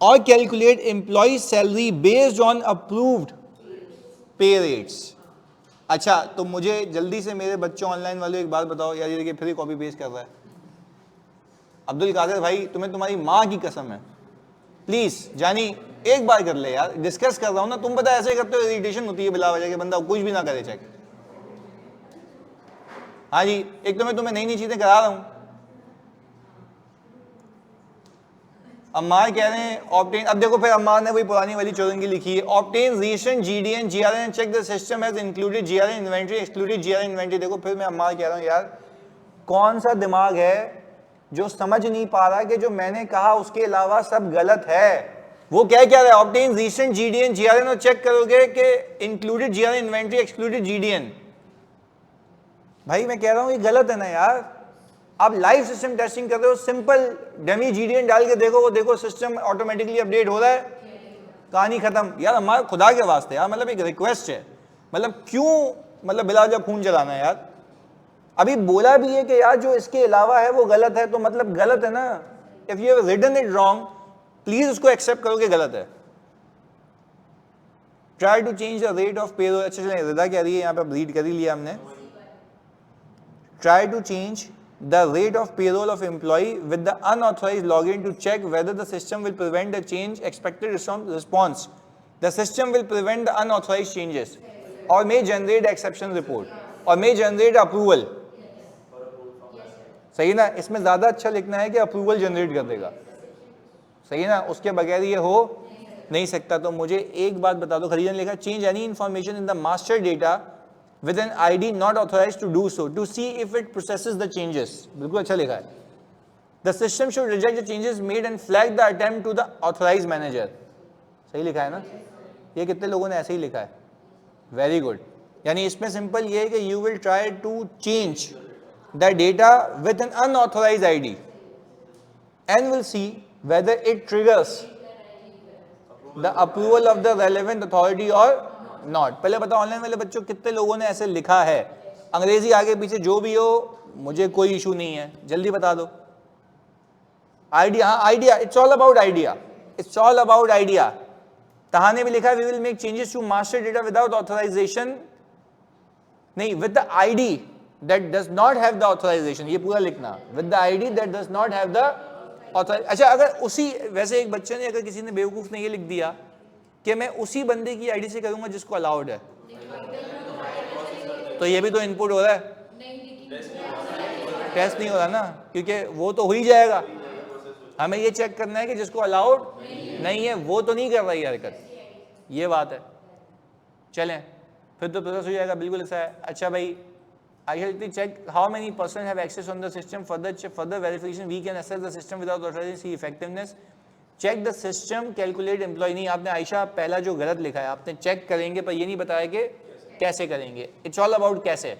और calculate employ salary based on approved pay rates. अच्छा, तो मुझे जल्दी से मेरे बच्चों ऑनलाइन वाले एक बात बताओ यार, ये देखिए फिर कॉपी पेस्ट कर रहा है अब्दुल कादिर भाई, तुम्हें तुम्हारी माँ की कसम है, प्लीज जानी एक बार कर ले यार, डिस्कस कर रहा हूं ना। तुम पता ऐसे करते हो इरिटेशन होती है बिला वजह के, बंदा कुछ भी ना करे चेक। हाँ जी, एक तो मैं तुम्हें नई नई चीजें करा रहा हूं। अम्मार कह रहे हैं ऑब्टेन, अब देखो फिर अम्मार ने वही पुरानी वाली चौरंगी लिखी है, obtain recent GDN GRN and check the system has included GRN inventory excluded GRN inventory. देखो फिर मैं अम्मार कह रहा हूँ यार कौन सा दिमाग है जो समझ नहीं पा रहा कि जो मैंने कहा उसके अलावा सब गलत है। वो क्या रहा है, ऑब्टेन रीसेंट जीडीएन जीआरएन और चेक करोगे कि included GRN inventory excluded GDN. भाई मैं कह रहा हूँ ये गलत है ना यार। आप लाइव सिस्टम टेस्टिंग कर रहे हो, सिंपल डमी जीडीएन डाल के देखो, वो देखो सिस्टम ऑटोमेटिकली अपडेट हो रहा है, कहानी खत्म। यार हमारे खुदा के वास्ते यार, मतलब एक रिक्वेस्ट है, मतलब क्यों मतलब बिला वजह खून जलाना है यार। अभी बोला भी है कि यार जो इसके अलावा है वो गलत है, तो मतलब गलत है ना। If you have written it wrong please उसको एक्सेप्ट करो कि गलत है। Try to change the rate of payroll. अच्छा चलिए रिदा कह रही है, यहाँ पे रीड कर ही लिया हमने। Try to change the rate of payroll of employee with the unauthorized login to check whether the system will prevent the change expected response. The system will prevent the unauthorized changes or may generate exception report or may generate approval. सही ना, इसमें ज्यादा अच्छा लिखना है कि approval generate कर देगा, सही ना, उसके बगैर ये हो नहीं सकता। तो मुझे एक बात बता दो, खरीदन लिखा change any information in the master data with an ID not authorized to do so to see if it processes the changes। बिल्कुल अच्छा लिखा है। The system should reject the changes made and flag the attempt to the authorized manager। सही लिखा है ना, ये कितने लोगों ने ऐसे ही लिखा है, वेरी गुड। यानी इसमें सिंपल ये है कि you will try to change the data with an unauthorized ID and will see whether it triggers the approval of the relevant authority or not. पहले बताओ ऑनलाइन वाले बच्चों कितने लोगों ने ऐसे लिखा है, अंग्रेजी आगे पीछे जो भी हो मुझे कोई इशू नहीं है, जल्दी बता दो। आइडिया, हाँ idea, it's all about idea, it's all about idea. Taha ने भी लिखा we will make changes to master data without authorisation, नहीं with the ID that does not have the authorisation, ये पूरा लिखना, with the ID that does not have the authorisation. अच्छा अगर उसी, वैसे एक बच्चे ने, अगर किसी ने बेवकूफ ने ये लिख दिया कि मैं उसी बंदे की आईडी से करूंगा जिसको अलाउड है, तो ये भी तो इनपुट हो रहा है, टेस्ट नहीं हो रहा ना, क्योंकि वो तो हो ही जाएगा। हमें ये चेक करना है कि जिसको अलाउड नहीं है वो तो नहीं कर रहा ये हरकत, ये बात है। चलें फिर तो प्रोसेस हो जाएगा, बिल्कुल ऐसा है। अच्छा भाई I shall check how many person have access on the system. Further verification we can assess the system without authorizing, see effectiveness. Check the system calculate employ. नहीं आपने आयशा पहला जो गलत लिखा है, आपने चेक करेंगे पर ये नहीं बताया कि कैसे करेंगे, इट्स ऑल अबाउट कैसे।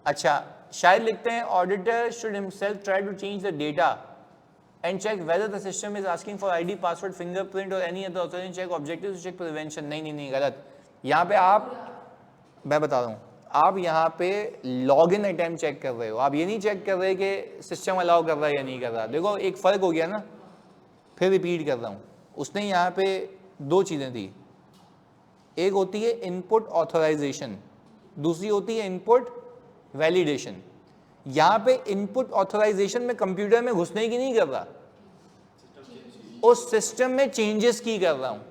अच्छा शायद लिखते हैं auditor should himself try to change the data and check whether the system is asking for ID password fingerprint or any other authorisation check objective to check prevention. नहीं गलत। यहाँ पे आप, मैं बता रहा हूँ, आप यहाँ पे लॉग इन अटैम्प्ट चेक कर रहे हो, आप ये नहीं चेक कर रहे कि सिस्टम अलाउ कर रहा है या नहीं कर रहा। देखो एक फ़र्क हो गया ना, फिर रिपीट कर रहा हूँ, उसने यहाँ पे दो चीज़ें दी, एक होती है इनपुट ऑथराइजेशन, दूसरी होती है इनपुट वैलिडेशन। यहाँ पे इनपुट ऑथराइजेशन में कंप्यूटर में घुसने की नहीं कर रहा, उस सिस्टम में चेंजेस की कर रहा हूँ।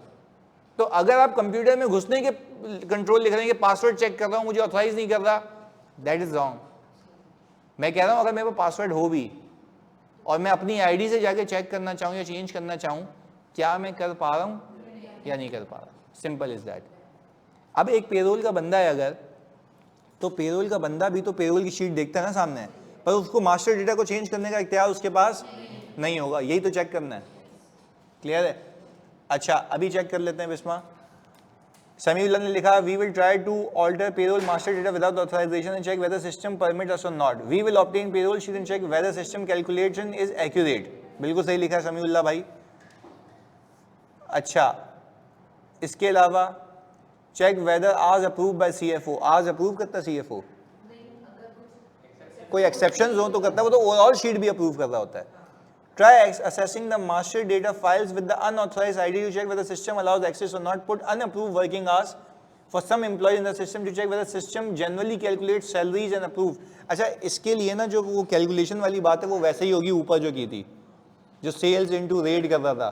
तो अगर आप कंप्यूटर में घुसने के कंट्रोल लिख रहे हैं कि पासवर्ड चेक कर रहा हूँ मुझे ऑथराइज नहीं कर रहा, दैट इज रॉन्ग। मैं कह रहा हूँ अगर मेरे पास पासवर्ड हो भी और मैं अपनी आईडी से जाके चेक करना चाहूँ या चेंज करना चाहूँ, क्या मैं कर पा रहा हूँ या नहीं कर पा रहा, सिंपल इज दैट। अब एक पेरोल का बंदा है अगर, तो पेरोल का बंदा भी तो पेरोल की शीट देखता है ना सामने, पर उसको मास्टर डेटा को चेंज करने का इख्तियार उसके पास नहीं होगा, यही तो चेक करना है। क्लियर है? अच्छा अभी चेक कर लेते हैं बिस्मा। समीउल्लाह ने लिखा we will try to alter payroll master data without authorisation and check whether system permit us or not. We will obtain payroll sheet and check whether system calculation is accurate. बिल्कुल सही लिखा है समीउल्लाह भाई। अच्छा इसके अलावा चेक वेदर आज approve by CFO, आज अप्रूव करता सीएफओ, कोई एक्सेप्शंस हो तो करता है, वो तो ओवरऑल शीट भी अप्रूव कर रहा होता है। Try accessing the master data files with the unauthorized ID to check whether the system allows access or not. Put unapproved working hours for some employees in the system to check whether the system generally calculates salaries and approve. अच्छा इसके लिए ना जो वो calculation वाली बात है वो वैसे ही होगी ऊपर जो की थी, जो सेल्स इनटू रेट कर रहा था।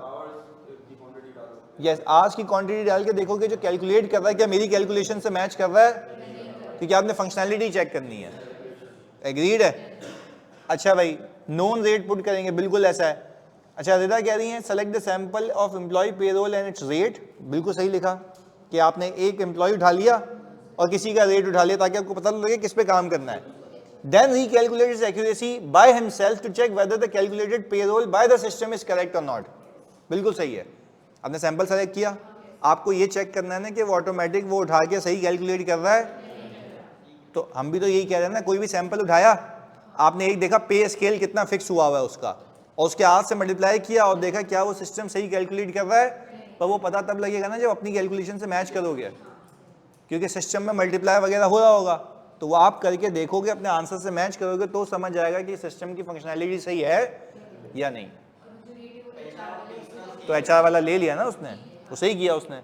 यस आज की क्वांटिटी डाल के देखोगे जो कैलकुलेट कर रहा है क्या मेरी कैलकुलेशन से मैच कर रहा है, क्योंकि आपने फंक्शनैलिटी चेक करनी है। एग्रीड है? अच्छा भाई नोन रेट पुट करेंगे, बिल्कुल ऐसा है। अच्छा रिदा कह रही हैं select the sample of employ payroll and its rate, बिल्कुल सही लिखा कि आपने एक एम्प्लॉय उठा लिया और किसी का रेट उठा लिया ताकि आपको पता लगे किस पे काम करना है. Then he calculates accuracy by himself to check whether the calculated payroll by the system is correct or not. बिल्कुल सही है. आपने सैंपल सेलेक्ट किया, आपको ये चेक करना है ना कि वो ऑटोमेटिक वो उठा के सही कैलकुलेट कर रहा है. तो हम भी तो यही कह रहे हैं ना, कोई भी सैंपल उठाया, आपने एक देखा पे स्केल कितना फिक्स हुआ हुआ है उसका, और उसके हाथ से मल्टीप्लाई किया और देखा क्या वो सिस्टम सही कैलकुलेट कर रहा है. पर वो पता तब लगेगा ना जब अपनी कैलकुलेशन से मैच करोगे, क्योंकि सिस्टम में मल्टीप्लाई वगैरह हो रहा होगा, तो वो आप करके देखोगे, अपने आंसर से मैच करोगे तो समझ जाएगा कि सिस्टम की फंक्शनैलिटी सही है या नहीं. तो एचआर वाला ले लिया ना उसने, वो सही किया उसने.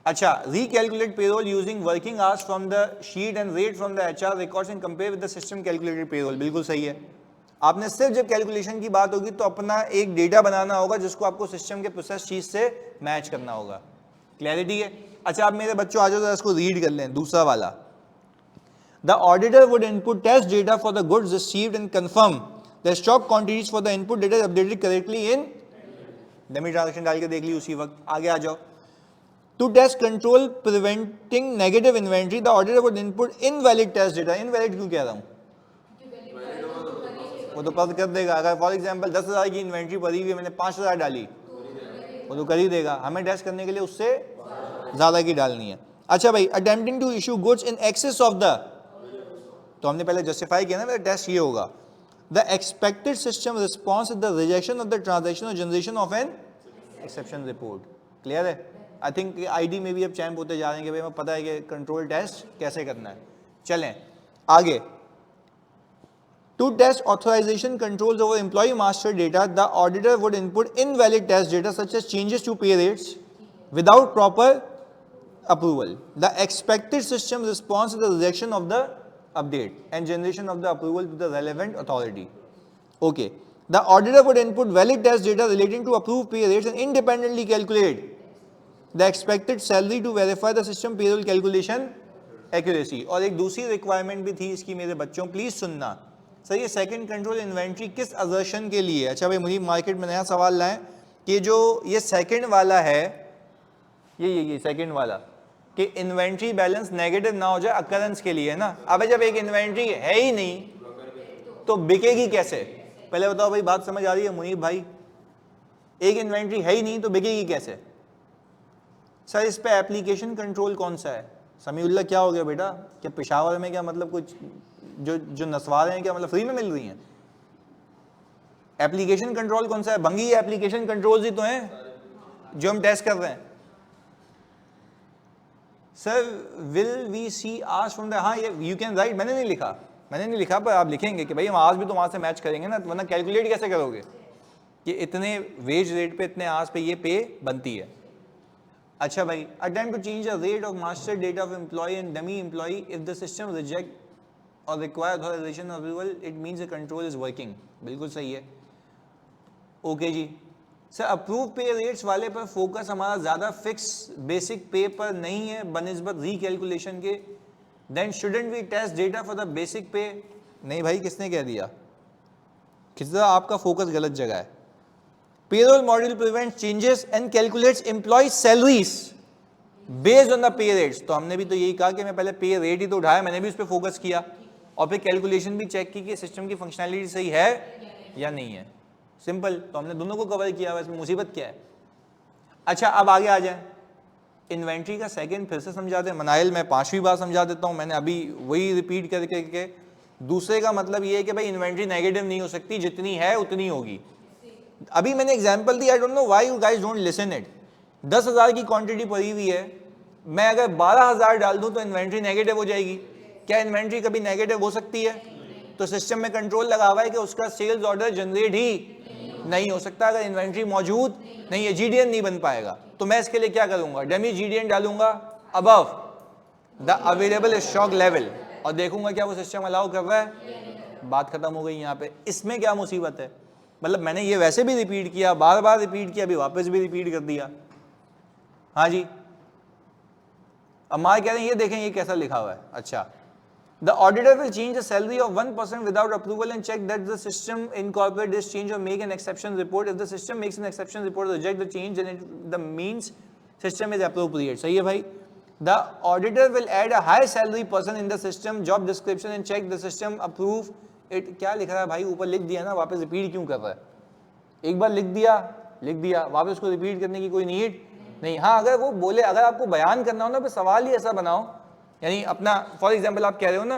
अच्छा, recalculate payroll using working hours from the sheet and rate from the HR records and compare with the system calculated payroll. बिल्कुल सही है. आपने सिर्फ जब कैलकुलेशन की बात होगी तो अपना एक डेटा बनाना होगा जिसको आपको सिस्टम के प्रोसेस शीट से मैच करना होगा. क्लैरिटी है? अच्छा, आप मेरे बच्चों आ जाओ, इसको रीड कर लें. दूसरा वाला, the auditor would input test data for the goods received and confirm the stock quantities for the input data updated correctly in dummy transaction डाल के देख ली उसी वक्त. आगे आ जाओ. To test control preventing negative inventory, the auditor would input invalid test data. Invalid क्यों कह रहा हूँ? वो तो पता कर देगा. अगर फॉर एग्जाम्पल 10,000 की इन्वेंट्री पड़ी हुई है, मैंने 5,000 डाली, वो तो कर ही देगा. हमें टेस्ट करने के लिए उससे ज्यादा की डालनी है. अच्छा भाई, attempting to issue goods in excess of the, तो हमने पहले जस्टिफाई किया ना, मेरा टेस्ट ये होगा. The expected system response is the rejection of the transaction or generation of an exception report. Clear है? आई थिंक आईडी में भी अब चैम्प होते जा रहे हैं कि भाई हमें पता है कि कंट्रोल टेस्ट कैसे करना है. चलें आगे. To test authorization controls over employee master data, the auditor would input invalid test data such as changes to pay rates without proper approval. The expected system response is the rejection of the update and generation of the approval to the relevant authority. Okay. The auditor would input valid test data relating to approved pay rates and independently calculate the expected salary to verify the system payroll calculation accuracy. और एक दूसरी requirement भी थी इसकी मेरे बच्चों, please सुनना. Sir ये सेकंड कंट्रोल इन्वेंट्री किस असर्शन के लिए? अच्छा भाई, मुझे मार्केट में नया सवाल लाएं कि जो ये सेकंड वाला है, ये सेकंड वाला, कि इन्वेंट्री बैलेंस नेगेटिव ना हो जाए, अकरेंस के लिए है ना. अब जब एक इन्वेंट्री है ही नहीं तो बिकेगी कैसे? पहले बताओ भाई, बात समझ आ रही है मुनीब भाई? एक इन्वेंट्री है ही नहीं तो बिकेगी कैसे? सर इस पे एप्लीकेशन कंट्रोल कौन सा है? समीउल्लाह क्या हो गया बेटा? क्या पेशावर में क्या मतलब कुछ जो नस्वार हैं क्या मतलब फ्री में मिल रही हैं? एप्लीकेशन कंट्रोल कौन सा है? भंगी एप्लीकेशन कंट्रोल ही तो हैं जो हम टेस्ट कर रहे हैं. Sir will we see hours from the, हाँ ये यू कैन राइट, मैंने नहीं लिखा पर आप लिखेंगे कि भाई हम आवर्स भी तो वहां से मैच करेंगे ना, वरना कैलकुलेट कैसे करोगे कि इतने वेज रेट पे इतने आवर्स पे ये पे बनती है. अच्छा भाई, attempt to change the rate of master data of employee and dummy employee if the system reject or require authorization or approval, it means the control is working. बिल्कुल सही है. ओके जी. सर अप्रूव पे rates वाले पर focus हमारा ज़्यादा fix basic पे पर नहीं है बनिस्बत रीकैलकुलेशन के. Then shouldn't we test data for the basic pay? नहीं भाई, किसने कह दिया? कितना आपका फोकस गलत जगह है. Payroll model prevents changes and calculates employee salaries based on the pay rates. तो हमने भी तो यही कहा कि मैं पहले पे रेट ही तो उठाया, मैंने भी उस पर फोकस किया और फिर कैलकुलेशन भी चेक की कि सिस्टम की फंक्शनैलिटी सही है या नहीं है. सिंपल. तो हमने दोनों को कवर किया, इसमें मुसीबत क्या है? अच्छा अब आगे आ जाए. इन्वेंट्री का सेकंड फिर से समझा दें. मनाइल मैं 5वीं बार समझा देता हूँ, मैंने अभी वही रिपीट करके. दूसरे का मतलब ये है कि भाई इन्वेंट्री नेगेटिव नहीं हो सकती, जितनी है उतनी होगी. अभी मैंने example the, I don't know why you guys don't listen it. 10,000 की क्वांटिटी पड़ी हुई है, मैं अगर 12,000 डाल दूं तो इन्वेंट्री नेगेटिव हो जाएगी. क्या इन्वेंट्री कभी नेगेटिव हो सकती है? तो सिस्टम में कंट्रोल लगा हुआ है कि उसका सेल्स ऑर्डर जनरेट ही नहीं हो सकता अगर इन्वेंट्री मौजूद नहीं है, जीडीएन नहीं बन पाएगा. तो मैं इसके लिए क्या करूंगा? डमी जीडीएन डालूंगा above the available stock level और देखूंगा क्या वो सिस्टम अलाउ कर रहा है. बात खत्म हो गई यहाँ पे. इसमें क्या मुसीबत है? मतलब मैंने ये वैसे भी रिपीट किया, बार बार रिपीट किया, अभी वापस भी रिपीट कर दिया. हाँ जी, अम्मार कह रहे हैं ये देखें ये कैसा लिखा हुआ है. अच्छा, The auditor will change the salary of one person without approval and check that the system incorporate this change or make an exception report. If the system makes an exception report or reject the change, then the means system is appropriate. सही है भाई? The auditor will add a high salary person in the system job description and check the system approve it. क्या लिख रहा है भाई? ऊपर लिख दिया ना, वापस रिपीट क्यों कर रहा है? एक बार लिख दिया, वापस उसको रिपीट करने की कोई नीड नहीं. हाँ, अगर वो बोले, अगर आपको बयान करना हो ना, तो सवाल ही ऐसा बनाओ, यानी अपना फॉर एग्जाम्पल आप कह रहे हो ना,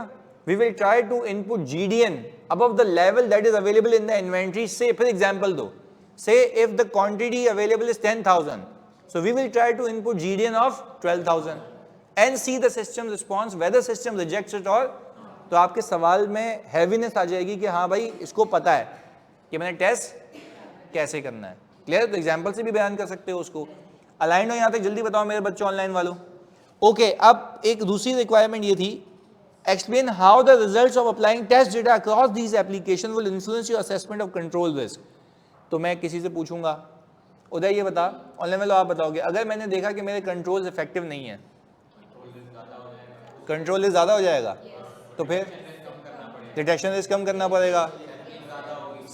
we will try to input GDN above the level that is available in the inventory. Say, for example दो, say if the quantity available is 10,000, so we will try to input GDN of 12,000 and see the system response whether system rejects it or. तो आपके सवाल में heaviness आ जाएगी कि हाँ भाई इसको पता है कि मैंने टेस्ट कैसे करना है. क्लियर? तो एग्जाम्पल से भी बयान कर सकते हो उसको. अलाइन हो यहाँ तक? जल्दी बताओ मेरे बच्चों ऑनलाइन वालों. ओके, अब एक दूसरी रिक्वायरमेंट ये थी, explain how the results of applying test data across these application will influence your assessment of control risk. तो मैं किसी से पूछूंगा, उदय ये बता, ऑनलाइन वालों आप बताओगे, अगर मैंने देखा कि मेरे कंट्रोल इफेक्टिव नहीं है, कंट्रोल रिस्क ज़्यादा हो जाएगा, तो फिर डिटेक्शन रिस्क कम करना पड़ेगा,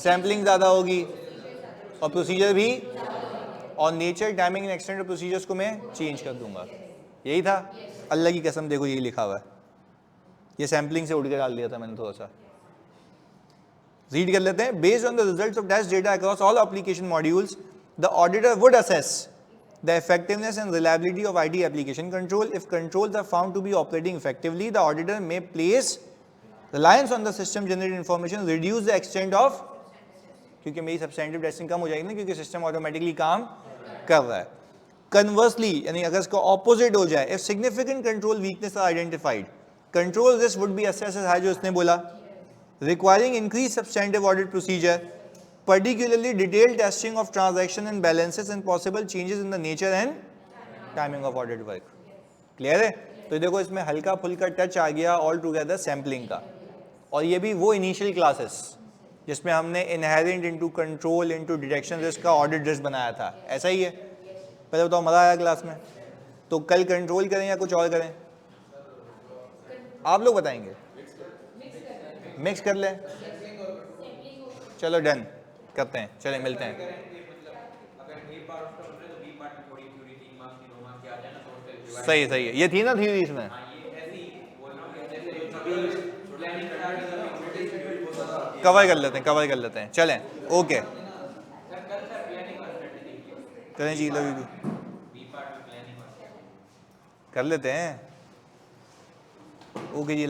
सैम्पलिंग ज़्यादा होगी और प्रोसीजर भी, और nature, timing and extent of procedures को मैं चेंज कर दूंगा. यही था? अल्लाह की कसम देखो यही लिखा हुआ है. ये सैम्पलिंग से उड़ के डाल दिया था मैंने, थोड़ा सा रीड कर लेते हैं. Based on the results of test data across all application modules, the auditor would assess the effectiveness and reliability of IT application control. If controls are found to be operating effectively, the auditor may place reliance on the system generated information, reduce the extent of, क्योंकि मेरी substantive testing कम हो जाएगी ना, क्योंकि system automatically काम कर रहा है. कन्वर्सली, यानी अगर इसका ऑपोजिट हो जाए, if significant control weakness are identified, control risk would be assessed as high, जो इसने बोला, requiring increase substantive audit procedure, particularly detailed testing of transaction and balances and possible changes in the nature and timing of audit work. Clear है? तो देखो इसमें हल्का फुल्का touch आ गया ऑल टुगेदर सैम्पलिंग का, और ये भी वो इनिशियल क्लासेस जिसमें हमने inherent into control into detection risk का ऑडिट रिस्क बनाया था. ऐसा ही है? पहले बताओ, मजा आया क्लास में? तो कल कंट्रोल करें या कुछ और करें? आप लोग बताएंगे. मिक्स कर लें, चलो डन करते हैं, चले मिलते हैं. सही है, ये थी ना थ्योरी इसमें. कवर कर लेते हैं, चलें. ओके, करें जी, लव यू कर लेते हैं. ओके जी.